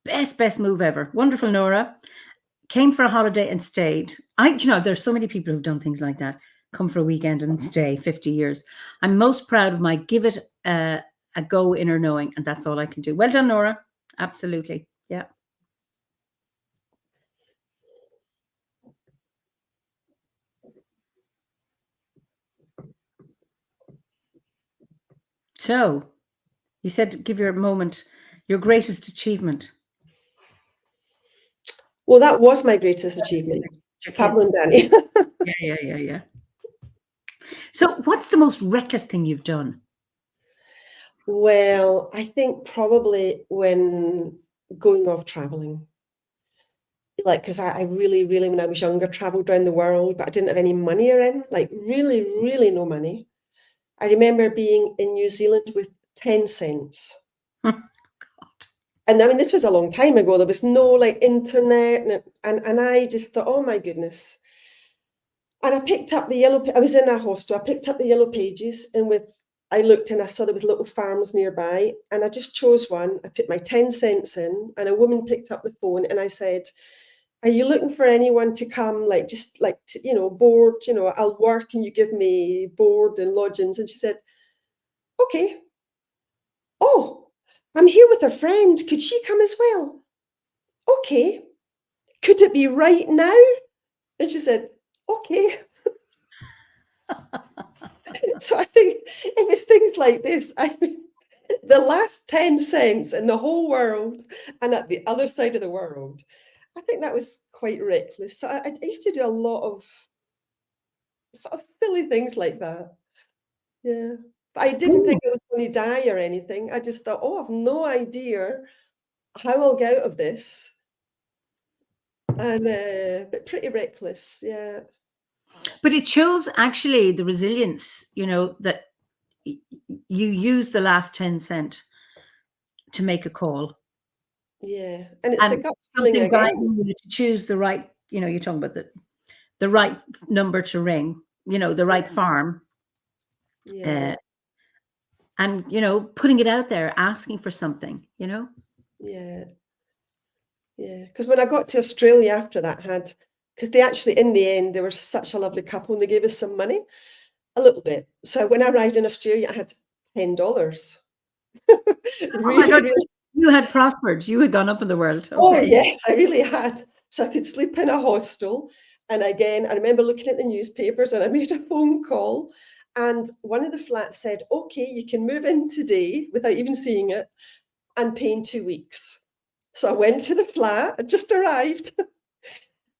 [SPEAKER 1] Best move ever. Wonderful, Nora. Came for a holiday and stayed. There's so many people who've done things like that. Come for a weekend and stay 50 years. I'm most proud of my give it a go inner knowing, and that's all I can do. Well done, Nora. Absolutely. Yeah. So you said, give your moment, your greatest achievement.
[SPEAKER 2] Well, that was my greatest achievement,
[SPEAKER 1] Your
[SPEAKER 2] Pablo
[SPEAKER 1] kids.
[SPEAKER 2] and Danny.
[SPEAKER 1] Yeah. So what's the most reckless thing you've done?
[SPEAKER 2] Well, I think probably when going off traveling. Like, because I really, really, when I was younger, traveled around the world, but I didn't have any money around, like really, really no money. I remember being in New Zealand with 10 cents.
[SPEAKER 1] God.
[SPEAKER 2] And I mean, this was a long time ago. There was no like internet, and I just thought, oh my goodness. And I picked up the I was in a hostel. I picked up the yellow pages, and I looked and I saw there was little farms nearby, and I just chose one. I put my 10 cents in, and a woman picked up the phone, and I said, "Are you looking for anyone to come, like just like board? I'll work, and you give me board and lodgings." And she said, "Okay." "Oh, I'm here with a friend. Could she come as well?" "Okay." "Could it be right now?" And she said, "Okay." So I think if it's things like this, I mean, the last 10 cents in the whole world and at the other side of the world, I think that was quite reckless. So I used to do a lot of sort of silly things like that. Yeah. But I didn't
[SPEAKER 1] Ooh.
[SPEAKER 2] think I was going to die or anything. I just thought, oh, I've no idea how I'll get out of this. And but pretty reckless, yeah.
[SPEAKER 1] But it shows actually the resilience, that you use the last 10 cent to make a call,
[SPEAKER 2] Yeah. And it's the
[SPEAKER 1] and
[SPEAKER 2] gut feeling
[SPEAKER 1] something
[SPEAKER 2] again.
[SPEAKER 1] guiding you to choose the right, you're talking about the right number to ring, the right
[SPEAKER 2] Yeah.
[SPEAKER 1] farm,
[SPEAKER 2] Yeah.
[SPEAKER 1] uh, and, putting it out there, asking for something.
[SPEAKER 2] Yeah. Yeah, because when I got to Australia after that, because they actually, in the end, they were such a lovely couple and they gave us some money, a little bit. So when I arrived in Australia, I had $10.
[SPEAKER 1] Oh my
[SPEAKER 2] Really,
[SPEAKER 1] God,
[SPEAKER 2] really.
[SPEAKER 1] you had prospered. You had gone up in the world.
[SPEAKER 2] Oh,
[SPEAKER 1] Okay.
[SPEAKER 2] yes, I really had. So I could sleep in a hostel. And again, I remember looking at the newspapers and I made a phone call. And one of the flats said, okay, you can move in today without even seeing it and pay in 2 weeks. So I went to the flat, I just arrived.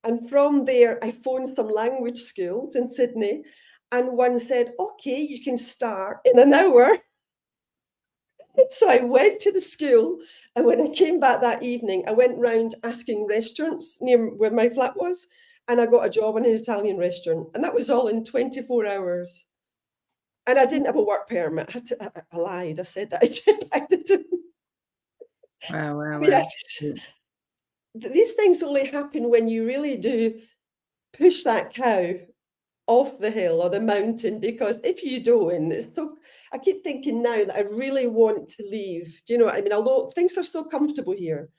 [SPEAKER 2] And from there, I phoned some language schools in Sydney, and one said, okay, you can start in an hour. So I went to the school, and when I came back that evening, I went round asking restaurants near where my flat was, and I got a job in an Italian restaurant. And that was all in 24 hours. And I didn't have a work permit. I lied. I said that I did. I didn't.
[SPEAKER 1] Wow, wow,
[SPEAKER 2] I mean,
[SPEAKER 1] wow. Yeah.
[SPEAKER 2] these things only happen when you really do push that cow off the hill or the mountain, because if you don't, I keep thinking now that I really want to leave. Do you know what I mean? Although things are so comfortable here,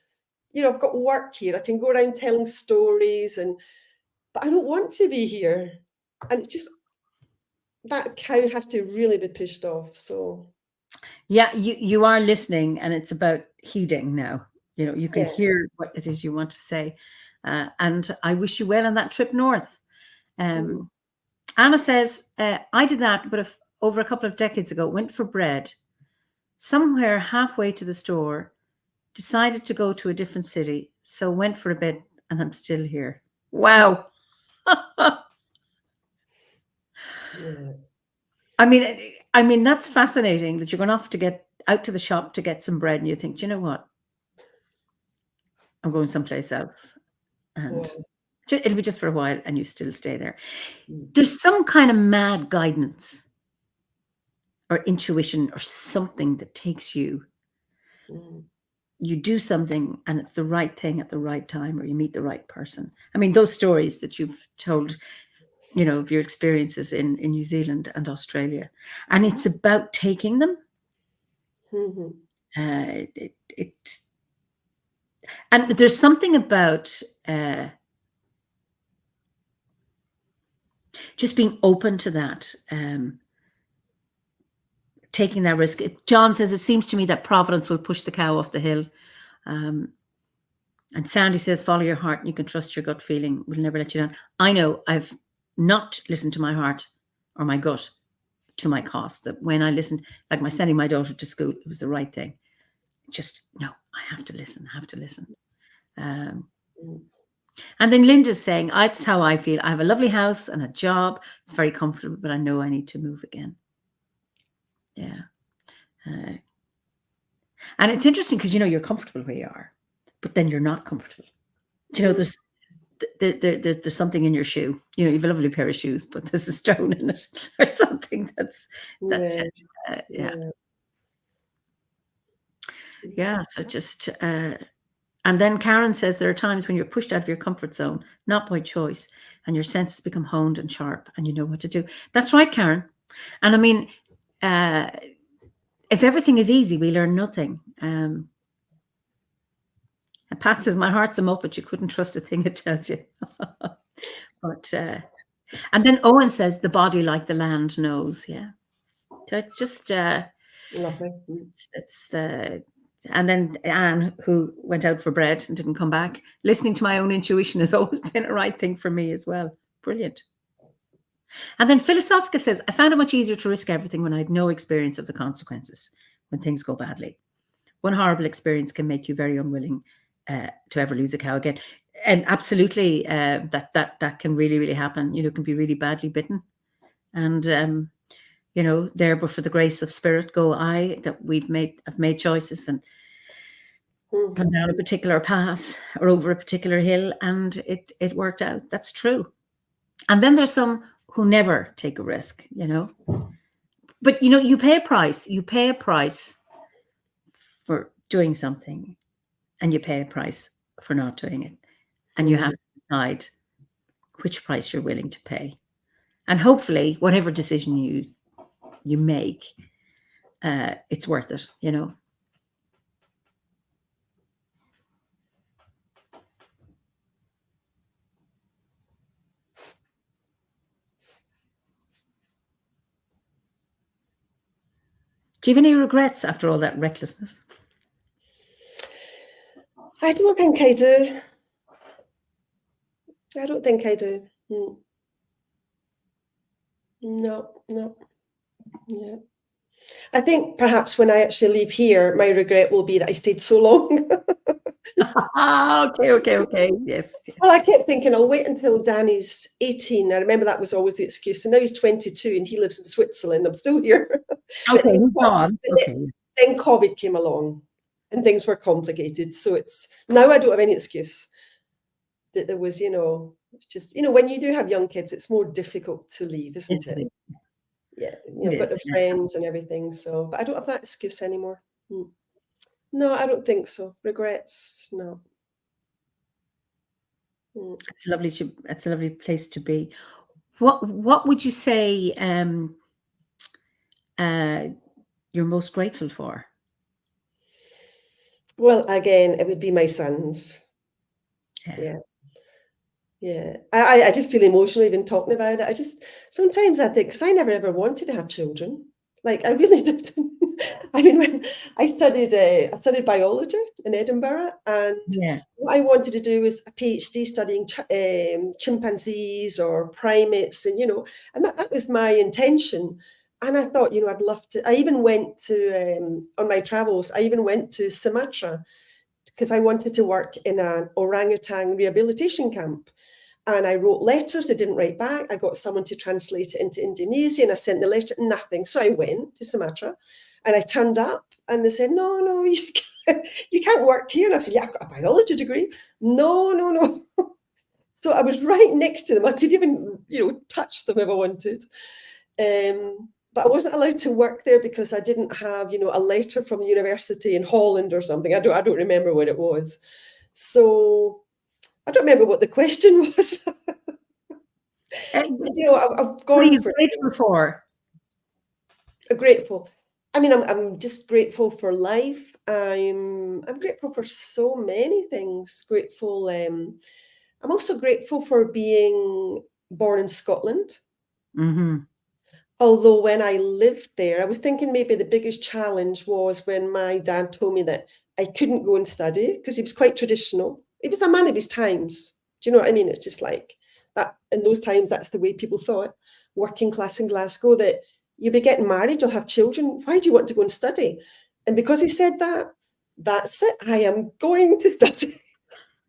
[SPEAKER 2] I've got work here. I can go around telling stories, but I don't want to be here. And it's just that cow has to really be pushed off. So
[SPEAKER 1] Yeah, you are listening, and it's about heeding now. You can
[SPEAKER 2] yeah.
[SPEAKER 1] hear what it is you want to say. And I wish you well on that trip north.
[SPEAKER 2] Mm.
[SPEAKER 1] Anna says, I did that, but over a couple of decades ago, went for bread. Somewhere halfway to the store, decided to go to a different city. So went for a bit, and I'm still here. Wow.
[SPEAKER 2] Yeah.
[SPEAKER 1] I mean, that's fascinating that you're going off to get out to the shop to get some bread, and you think, "Do you know what? I'm going someplace else, and
[SPEAKER 2] Wow.
[SPEAKER 1] it'll be just for a while," and you still stay there.
[SPEAKER 2] Mm.
[SPEAKER 1] There's some kind of mad guidance or intuition or something that takes you.
[SPEAKER 2] Mm.
[SPEAKER 1] You do something, and it's the right thing at the right time, or you meet the right person. I mean, those stories that you've told, of your experiences in New Zealand and Australia, and it's about taking them.
[SPEAKER 2] Mhm.
[SPEAKER 1] It and there's something about just being open to that, taking that risk. John says, it seems to me that Providence will push the cow off the hill. Um, and Sandy says, follow your heart and you can trust your gut feeling. We'll never let you down. I know I've not listened to my heart or my gut to my cost. That when I listened, like my sending my daughter to school, it was the right thing. Just, no, I have to listen, I have to listen. Um,
[SPEAKER 2] Mm.
[SPEAKER 1] And then Linda's saying, that's how I feel. I have a lovely house and a job. It's very comfortable, but I know I need to move again. Yeah. And it's interesting because, you're comfortable where you are, but then you're not comfortable. There's something in your shoe. You have a lovely pair of shoes, but there's a stone in it or something yeah. So just, and then Karen says there are times when you're pushed out of your comfort zone, not by choice, and your senses become honed and sharp, and you know what to do. That's right, Karen. And I mean, if everything is easy, we learn nothing. And Pat says, my heart's a muppet. You couldn't trust a thing it tells you. But, and then Owen says, the body like the land knows. Yeah. So it's just,
[SPEAKER 2] lovely.
[SPEAKER 1] It's and then Anne, who went out for bread and didn't come back, listening to my own intuition has always been a right thing for me as well. Brilliant. And then Philosophical says, I found it much easier to risk everything when I had no experience of the consequences when things go badly. One horrible experience can make you very unwilling to ever lose a cow again. And absolutely, that can really, really happen. Can be really badly bitten. And, there, but for the grace of spirit, go I, that I've made choices and gone down a particular path or over a particular hill, and it worked out. That's true. And then there's some who never take a risk, But, you pay a price. You pay a price for doing something, and you pay a price for not doing it. And you have to decide which price you're willing to pay. And hopefully, whatever decision you make, it's worth it, Do you have any regrets after all that recklessness?
[SPEAKER 2] I don't think I do. I don't think I do. No. Yeah. I think perhaps when I actually leave here, my regret will be that I stayed so long.
[SPEAKER 1] Okay. Yes.
[SPEAKER 2] Well, I kept thinking I'll wait until Danny's 18. I remember that was always the excuse. And now he's 22 and he lives in Switzerland. I'm still here.
[SPEAKER 1] Okay, he's gone. Okay.
[SPEAKER 2] Then COVID came along and things were complicated. So now I don't have any excuse that there was, it's just, when you do have young kids, it's more difficult to leave, isn't it? Yeah, got their friends and everything. So, but I don't have that excuse anymore. No, I don't think so. Regrets, no.
[SPEAKER 1] It's a lovely place to be. What would you say you're most grateful for?
[SPEAKER 2] Well, again, it would be my sons. Yeah. I just feel emotional even talking about it. Sometimes I think, because I never ever wanted to have children. Like, I really didn't. I mean, when I studied biology in Edinburgh, and what I wanted to do was a PhD studying chimpanzees or primates, and that was my intention. And I thought, I'd love to. I even went to on my travels. I even went to Sumatra because I wanted to work in an orangutan rehabilitation camp. And I wrote letters. I didn't write back. I got someone to translate it into Indonesian. I sent the letter, nothing. So I went to Sumatra and I turned up and they said, no, you can't work here. And I said, yeah, I've got a biology degree. No. So I was right next to them. I could even, touch them if I wanted. But I wasn't allowed to work there because I didn't have, a letter from the university in Holland or something. I don't remember what it was. So I don't remember what the question was. I've gone
[SPEAKER 1] what are you
[SPEAKER 2] for
[SPEAKER 1] grateful for?
[SPEAKER 2] Grateful. I mean, I'm just grateful for life. I'm grateful for so many things. Grateful. I'm also grateful for being born in Scotland.
[SPEAKER 1] Mm-hmm.
[SPEAKER 2] Although when I lived there, I was thinking maybe the biggest challenge was when my dad told me that I couldn't go and study because he was quite traditional. He was a man of his times. Do you know what I mean? It's just like that. In those times, that's the way people thought. Working class in Glasgow, that you'll be getting married, you'll have children. Why do you want to go and study? And because he said that, that's it. I am going to study.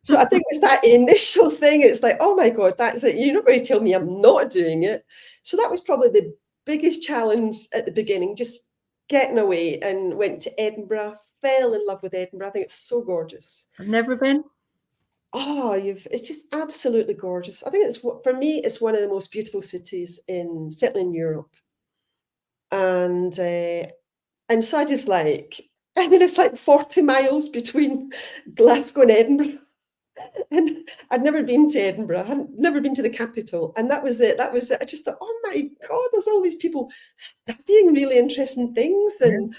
[SPEAKER 2] So I think it's that initial thing. It's like, oh my God, that's it. You're not going to tell me I'm not doing it. So that was probably the biggest challenge at the beginning, just getting away, and went to Edinburgh, fell in love with Edinburgh. I think it's so gorgeous.
[SPEAKER 1] I've never been.
[SPEAKER 2] Oh, it's just absolutely gorgeous. I think for me, it's one of the most beautiful cities certainly in Europe. And so I just it's like 40 miles between Glasgow and Edinburgh. And I'd never been to Edinburgh. I had never been to the capital. And that was it. That was it. I just thought, oh my God, there's all these people studying really interesting things. And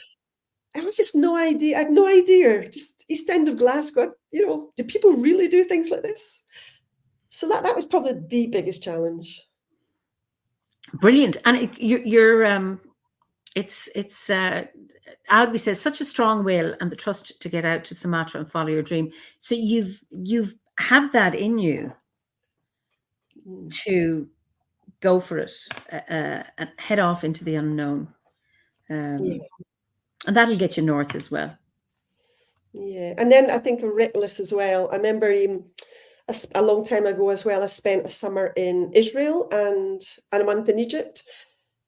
[SPEAKER 2] I was just no idea. I had no idea. Just East End of Glasgow. Do people really do things like this? So that was probably the biggest challenge.
[SPEAKER 1] Brilliant. And Albie says, such a strong will and the trust to get out to Sumatra and follow your dream. So you've have that in you to go for it and head off into the unknown. And that'll get you north as well.
[SPEAKER 2] Yeah. And then I think reckless as well. I remember a long time ago as well, I spent a summer in Israel and a month in Egypt.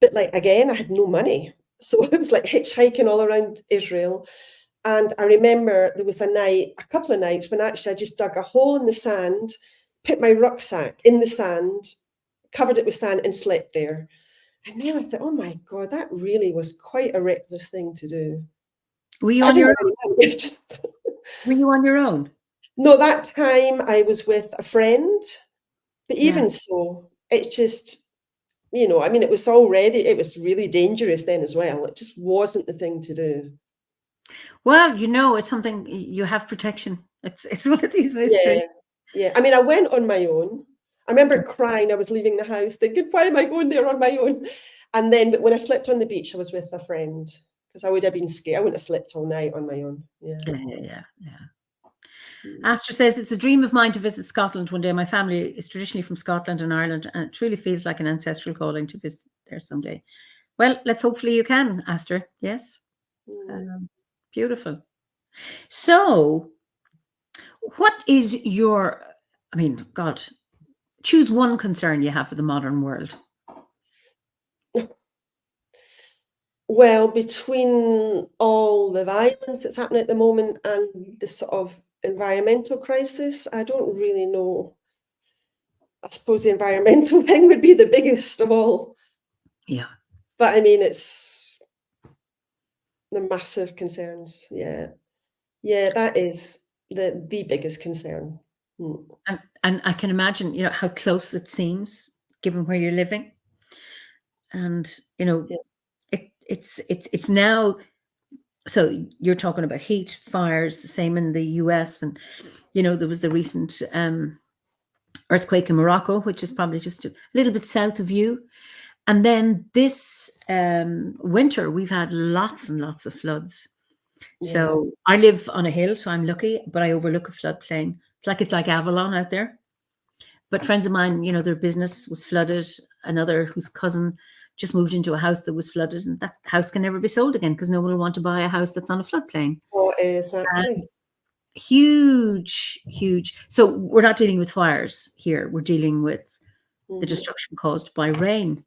[SPEAKER 2] But again, I had no money. So I was hitchhiking all around Israel. And I remember there was a couple of nights when actually I just dug a hole in the sand, put my rucksack in the sand, covered it with sand, and slept there. And now I thought, oh my God, that really was quite a reckless thing to do.
[SPEAKER 1] Were you on your own? Were you on your own?
[SPEAKER 2] No, that time I was with a friend. But even so, it's just, it was really dangerous then as well. It just wasn't the thing to do.
[SPEAKER 1] Well, it's something, you have protection. It's one of these things.
[SPEAKER 2] Yeah. I mean, I went on my own. I remember crying. I was leaving the house thinking, why am I going there on my own? And then when I slept on the beach, I was with a friend because I would have been scared. I wouldn't have slept all night on my own.
[SPEAKER 1] Yeah. Astor says, it's a dream of mine to visit Scotland one day. My family is traditionally from Scotland and Ireland, and it truly feels like an ancestral calling to visit there someday. Well, hopefully you can, Astor. Yes. Beautiful. So what is God, choose one concern you have for the modern world.
[SPEAKER 2] Well, between all the violence that's happening at the moment and the sort of environmental crisis, I don't really know. I suppose the environmental thing would be the biggest of all.
[SPEAKER 1] Yeah.
[SPEAKER 2] But I mean, it's the massive concerns. Yeah, that is the biggest concern.
[SPEAKER 1] And I can imagine, how close it seems given where you're living. And, it's now, so you're talking about heat, fires, the same in the US. And, there was the recent earthquake in Morocco, which is probably just a little bit south of you. And then this winter, we've had lots and lots of floods. Yeah. So I live on a hill, so I'm lucky, but I overlook a floodplain. It's like Avalon out there. But friends of mine, their business was flooded. Another whose cousin just moved into a house that was flooded, and that house can never be sold again because no one will want to buy a house that's on a floodplain.
[SPEAKER 2] Oh, exactly.
[SPEAKER 1] Huge. So we're not dealing with fires here. We're dealing with the destruction caused by rain.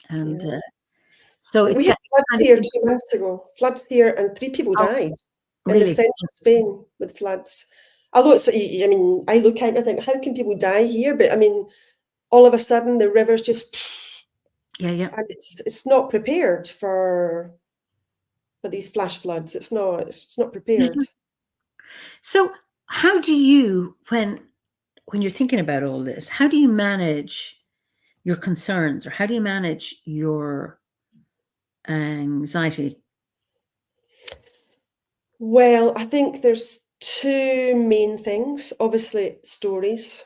[SPEAKER 1] And so
[SPEAKER 2] we had floods here 2 months ago. Floods here, and 3 people died in the central Spain with floods. Although I look out and I think, how can people die here? But I mean, all of a sudden the rivers just and it's not prepared for these flash floods. It's not prepared.
[SPEAKER 1] So how do you, when you're thinking about all this, how do you manage your concerns, or how do you manage your anxiety?
[SPEAKER 2] Well, I think there's 2 main things. Obviously, stories.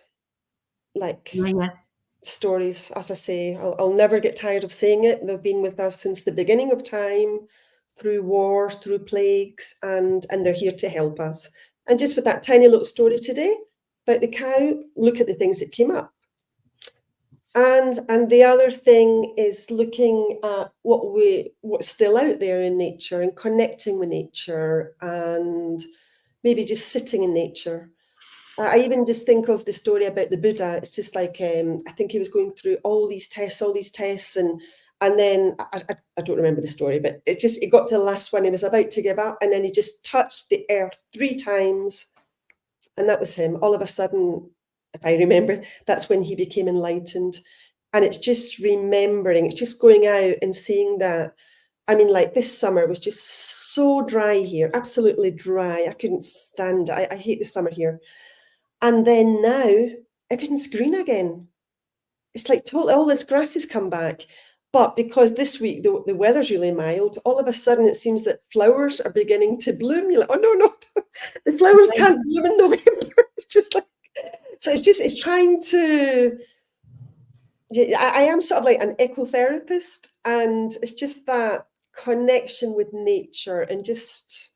[SPEAKER 2] Stories, as I say, I'll never get tired of saying it. They've been with us since the beginning of time, through wars, through plagues, and they're here to help us. And just with that tiny little story today about the cow, look at the things that came up. And the other thing is looking at what's still out there in nature and connecting with nature and maybe just sitting in nature. I even just think of the story about the Buddha. It's just like, I think he was going through all these tests, and then I don't remember the story, but it got to the last one. He was about to give up, and then he just touched the earth 3 times, and that was him. All of a sudden, if I remember, that's when he became enlightened. And it's just remembering, it's just going out and seeing that. I mean, like this summer was just so dry here, absolutely dry. I couldn't stand it. I hate the summer here. And then now everything's green again. It's like totally, all this grass has come back. But because this week the weather's really mild, all of a sudden it seems that flowers are beginning to bloom. You're like, oh no, the flowers can't bloom in November. It's just like, so it's trying to, yeah, I am sort of like an ecotherapist, and it's just that connection with nature, and just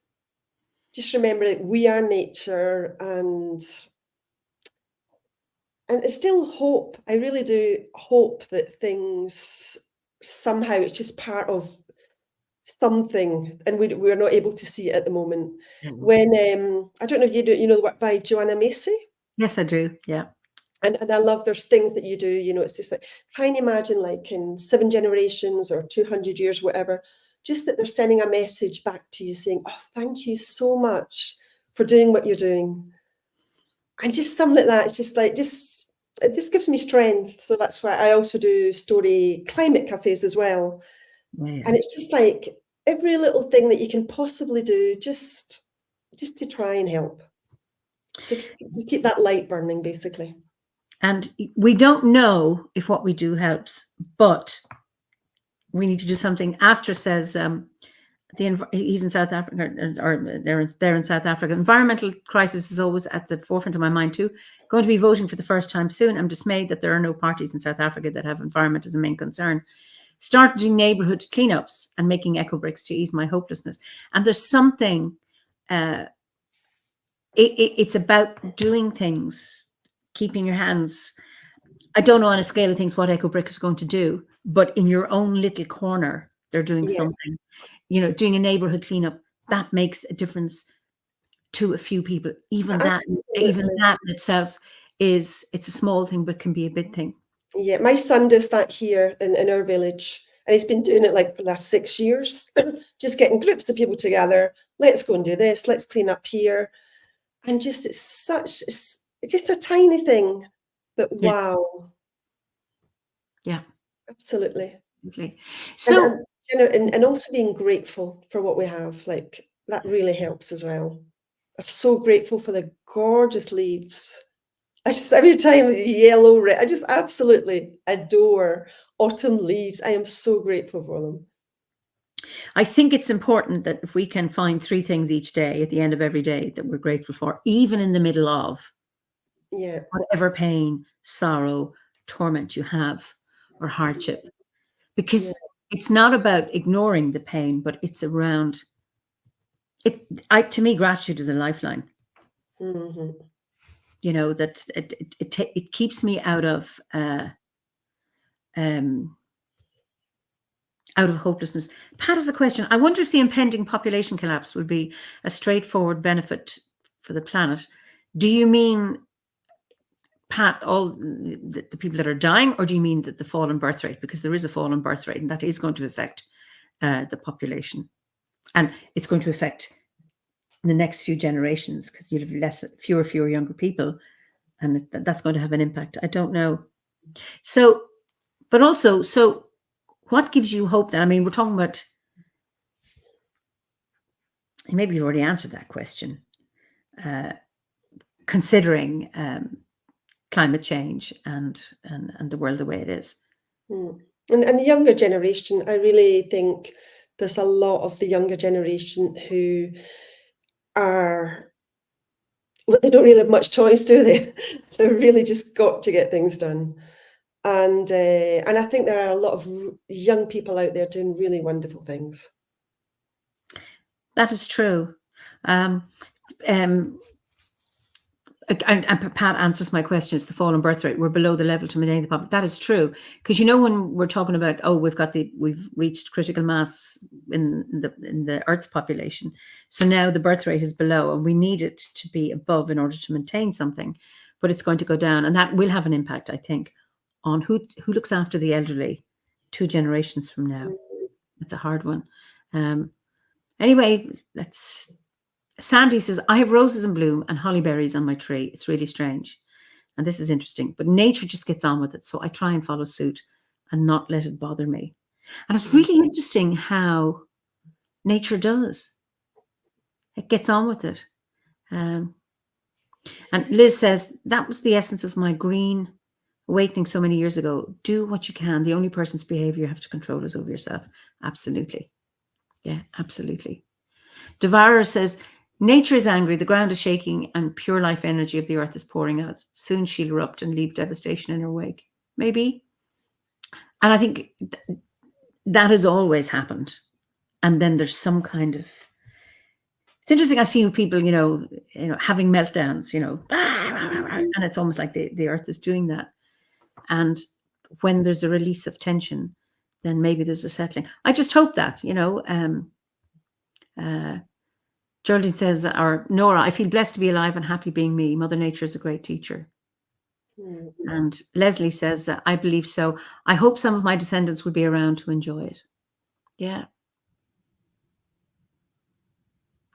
[SPEAKER 2] remember that we are nature, and it's still hope. I really do hope that things somehow, it's just part of something, and we're not able to see it at the moment. When I don't know if you know the work by Joanna Macy.
[SPEAKER 1] Yes, I do. Yeah.
[SPEAKER 2] And I love, there's things that you do, it's just like, try and imagine like in 7 generations or 200 years, whatever, just that they're sending a message back to you saying, oh, thank you so much for doing what you're doing. And just something like that, it's just like, it just gives me strength. So that's why I also do story climate cafes as well.
[SPEAKER 1] Yeah.
[SPEAKER 2] And it's just like every little thing that you can possibly do, just to try and help. So just to keep that light burning, basically.
[SPEAKER 1] And we don't know if what we do helps, but we need to do something. Astra says, he's in South Africa, or they're in South Africa. Environmental crisis is always at the forefront of my mind too. Going to be voting for the first time soon. I'm dismayed that there are no parties in South Africa that have environment as a main concern. Start doing neighborhood cleanups and making eco bricks to ease my hopelessness. And there's something, it's about doing things, keeping your hands. I don't know on a scale of things what eco brick is going to do, but in your own little corner, they're doing something. Doing a neighborhood cleanup, that makes a difference to a few people. Even that in itself it's a small thing, but can be a big thing.
[SPEAKER 2] Yeah, my son does that here in our village, and he's been doing it like for the last 6 years, just getting groups of people together. Let's go and do this. Let's clean up here. And just, it's just a tiny thing, but wow.
[SPEAKER 1] Yeah,
[SPEAKER 2] absolutely.
[SPEAKER 1] So,
[SPEAKER 2] and also being grateful for what we have, like that really helps as well. I'm so grateful for the gorgeous leaves. I just, every time yellow, red, I just absolutely adore autumn leaves. I am so grateful for them.
[SPEAKER 1] I think it's important that if we can find 3 things each day at the end of every day that we're grateful for, even in the middle of whatever pain, sorrow, torment you have, or hardship, because it's not about ignoring the pain, but it's around it. To me, gratitude is a lifeline.
[SPEAKER 2] Mm-hmm.
[SPEAKER 1] That it keeps me out of hopelessness. Pat has a question. I wonder if the impending population collapse would be a straightforward benefit for the planet. Do you mean, Pat, all the people that are dying, or do you mean that the fall in birth rate? Because there is a fall in birth rate, and that is going to affect the population, and it's going to affect the next few generations, because you'll have fewer younger people, and that's going to have an impact. I don't know. So, but also, so what gives you hope then? I mean, we're talking about, maybe you've already answered that question, considering climate change and the world the way it is.
[SPEAKER 2] And the younger generation, I really think there's a lot of the younger generation who are, well, they don't really have much choice, do they? They're really just got to get things done. And I think there are a lot of young people out there doing really wonderful things.
[SPEAKER 1] That is true. And Pat answers my question. It's the fallen birth rate. We're below the level to maintain the public. That is true, because when we're talking about, we've reached critical mass in the Earth's population, so now the birth rate is below, and we need it to be above in order to maintain something, but it's going to go down, and that will have an impact, I think, on who looks after the elderly 2 generations from now. It's a hard one. Anyway, Sandy says, I have roses in bloom and holly berries on my tree. It's really strange. And this is interesting, but nature just gets on with it. So I try and follow suit and not let it bother me. And it's really interesting how nature does. It gets on with it. And Liz says, that was the essence of my green awakening so many years ago. Do what you can. The only person's behavior you have to control is over yourself. Absolutely. Yeah, absolutely. Devourer says, nature is angry, the ground is shaking, and pure life energy of the earth is pouring out. Soon she'll erupt and leave devastation in her wake. Maybe. And I think that has always happened. And then there's some kind of... It's interesting, I've seen people, having meltdowns, and it's almost like the earth is doing that. And when there's a release of tension, then maybe there's a settling. I just hope that, Geraldine says, or Nora, I feel blessed to be alive and happy being me. Mother Nature is a great teacher. And Leslie says, I believe so. I hope some of my descendants will be around to enjoy it. Yeah.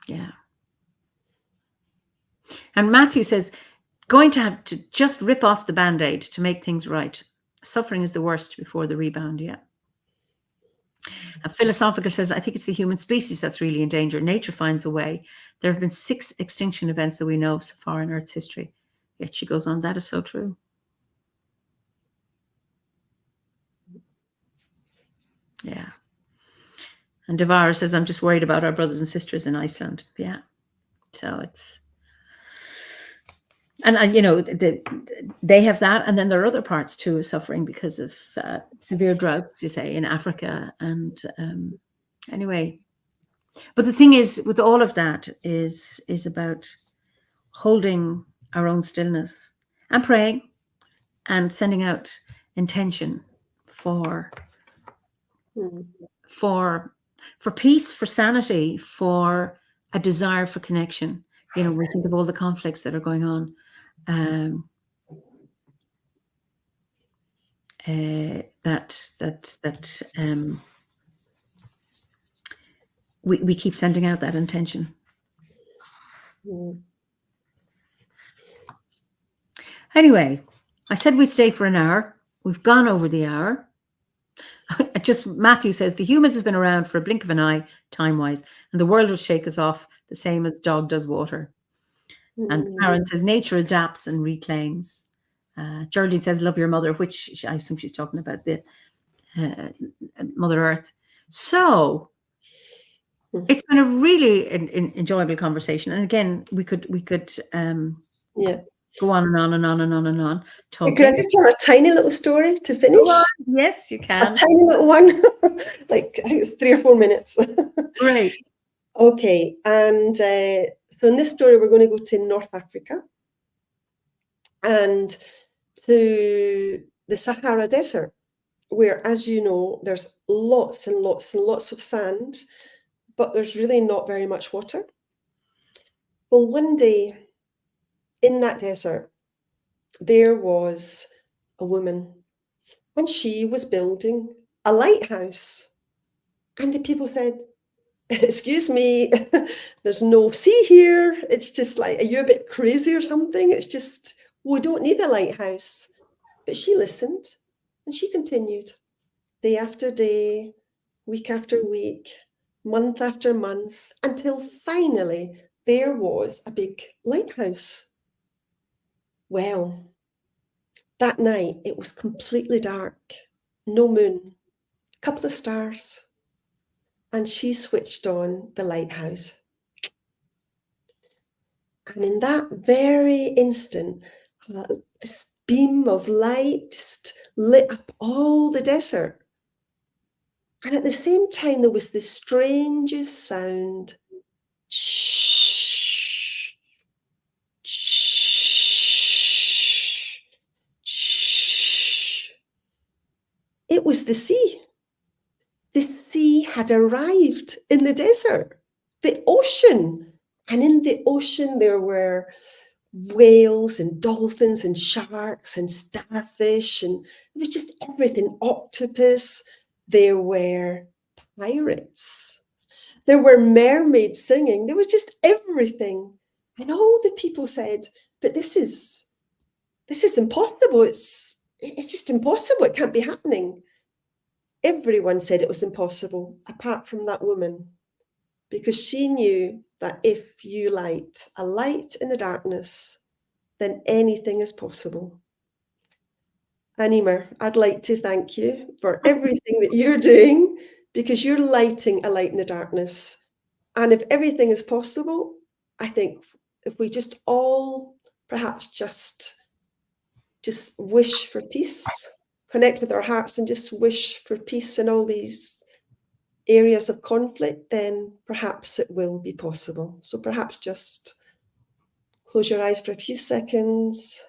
[SPEAKER 1] Yeah. And Matthew says, going to have to just rip off the Band-Aid to make things right. Suffering is the worst before the rebound. Yeah. Philosophical says, I think it's the human species that's really in danger. Nature finds a way. There have been 6 extinction events that we know of so far in Earth's history. Yet she goes on, that is so true. Yeah. And Devara says, I'm just worried about our brothers and sisters in Iceland. Yeah. So it's... And they have that. And then there are other parts too suffering because of severe droughts, you say, in Africa. And anyway... But the thing is, with all of that, is about holding our own stillness and praying and sending out intention for peace, for sanity, for a desire for connection. We think of all the conflicts that are going on. We keep sending out that intention. Anyway, I said we'd stay for an hour. We've gone over the hour. Matthew says, the humans have been around for a blink of an eye, time-wise, and the world will shake us off the same as dog does water. And Karen says, nature adapts and reclaims. Geraldine says, love your mother, which I assume she's talking about the Mother Earth. So it's been a really enjoyable conversation. And again, we could go on and on and on and on and on.
[SPEAKER 2] Could I just tell a tiny little story to finish?
[SPEAKER 1] Go on. Yes, you can.
[SPEAKER 2] A tiny little one. Like, I think it's 3 or 4 minutes.
[SPEAKER 1] Great.
[SPEAKER 2] Okay. And so in this story, we're going to go to North Africa and to the Sahara Desert, where, as you know, there's lots and lots and lots of sand, but there's really not very much water. Well, one day in that desert, there was a woman, and she was building a lighthouse. And the people said, excuse me, there's no sea here. It's just like, are you a bit crazy or something? It's just, we don't need a lighthouse. But she listened and she continued day after day, week after week, month after month, until finally there was a big lighthouse. Well, that night it was completely dark, no moon, a couple of stars. And she switched on the lighthouse. And in that very instant, this beam of light just lit up all the desert. And at the same time, there was this strangest sound. Shh, shh, was the sea. The sea had arrived in the desert, the ocean. And in the ocean, there were whales and dolphins and sharks and starfish, and it was just everything. Octopus. There were pirates. There were mermaids singing. There was just everything. And all the people said, but this is impossible. It's just impossible. It can't be happening. Everyone said it was impossible, apart from that woman, because she knew that if you light a light in the darkness, then anything is possible. Eimear, I'd like to thank you for everything that you're doing, because you're lighting a light in the darkness. And if everything is possible, I think if we just all perhaps just wish for peace, connect with our hearts and just wish for peace in all these areas of conflict, then perhaps it will be possible. So perhaps just close your eyes for a few seconds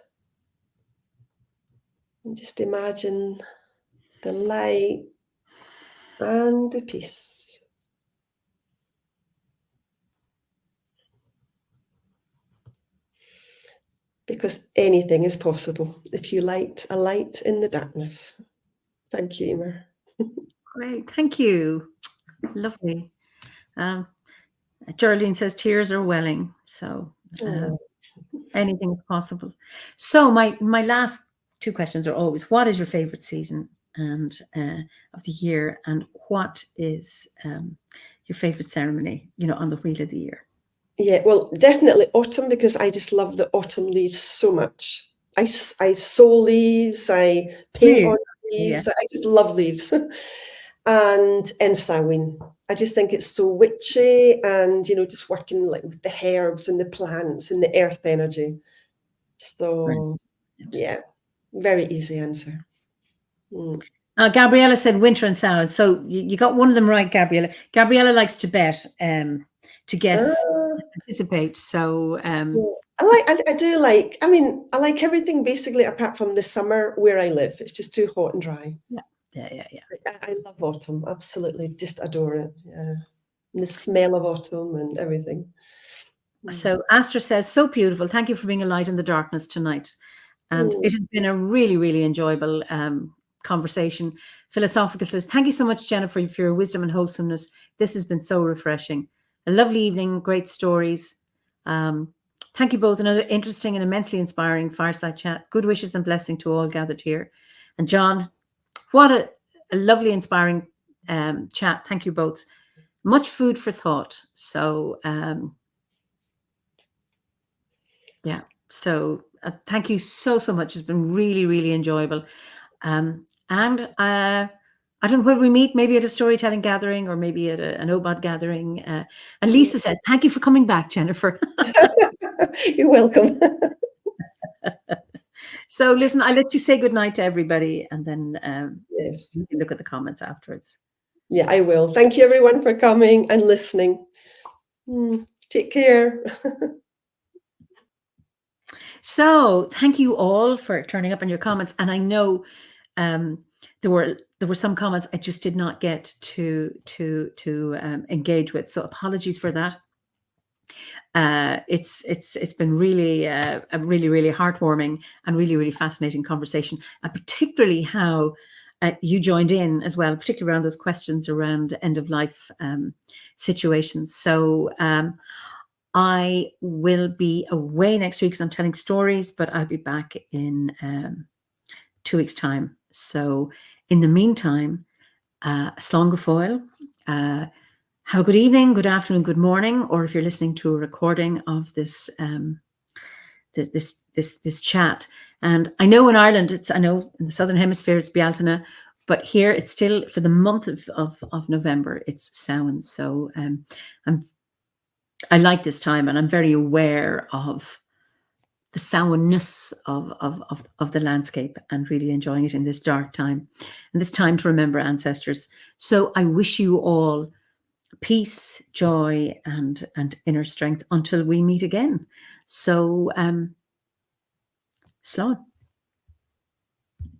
[SPEAKER 2] and just imagine the light and the peace. Because anything is possible if you light a light in the darkness. Thank you, Eimear.
[SPEAKER 1] Great, thank you. Lovely. Geraldine says tears are welling, so anything is possible. So my last two questions are always: what is your favorite season and of the year, and what is your favorite ceremony? On the wheel of the year.
[SPEAKER 2] Yeah, well, definitely autumn, because I just love the autumn leaves so much. I sew leaves, I paint on leaves.
[SPEAKER 1] Yeah.
[SPEAKER 2] I just love leaves. And Samhain. I just think it's so witchy, and just working like with the herbs and the plants and the earth energy. So yeah, very easy answer.
[SPEAKER 1] Gabriella said winter and salad. So you got one of them right, Gabriella. Gabriella likes to bet to guess, participate. So
[SPEAKER 2] I do like. I mean, I like everything basically apart from the summer where I live. It's just too hot and dry.
[SPEAKER 1] Yeah.
[SPEAKER 2] I love autumn. Absolutely, just adore it. Yeah, and the smell of autumn and everything.
[SPEAKER 1] So Astra says, so beautiful. Thank you for being a light in the darkness tonight. And it has been a really, really enjoyable conversation. Philosophical says, thank you so much, Jennifer, for your wisdom and wholesomeness. This has been so refreshing. A lovely evening, great stories. Thank you both. Another interesting and immensely inspiring fireside chat. Good wishes and blessing to all gathered here. And John, what a lovely, inspiring chat. Thank you both. Much food for thought. So, yeah. So thank you so much. It's been really, really enjoyable. And I don't know where we meet, maybe at a storytelling gathering or maybe at an OBOD gathering. And Lisa says, thank you for coming back, Jennifer.
[SPEAKER 2] You're welcome.
[SPEAKER 1] So listen, I'll let you say goodnight to everybody, and then
[SPEAKER 2] yes,
[SPEAKER 1] you can look at the comments afterwards.
[SPEAKER 2] Yeah, I will. Thank you, everyone, for coming and listening. Take care. So
[SPEAKER 1] thank you all for turning up on your comments. And I know there were some comments I just did not get to engage with. So apologies for that. It's been really a really heartwarming and really fascinating conversation, and particularly how you joined in as well, particularly around those questions around end of life situations. So I will be away next week because I'm telling stories, but I'll be back in 2 weeks' time. So in the meantime, slán go fóill. Have a good evening, good afternoon, good morning, or if you're listening to a recording of this this chat. And I know in Ireland, I know in the Southern Hemisphere it's Bealtaine, but here it's still for the month of November, it's Samhain. So I like this time, and I'm very aware of the Samhainness of the landscape, and really enjoying it in this dark time, and this time to remember ancestors. So I wish you all peace, joy, and inner strength until we meet again. So slán.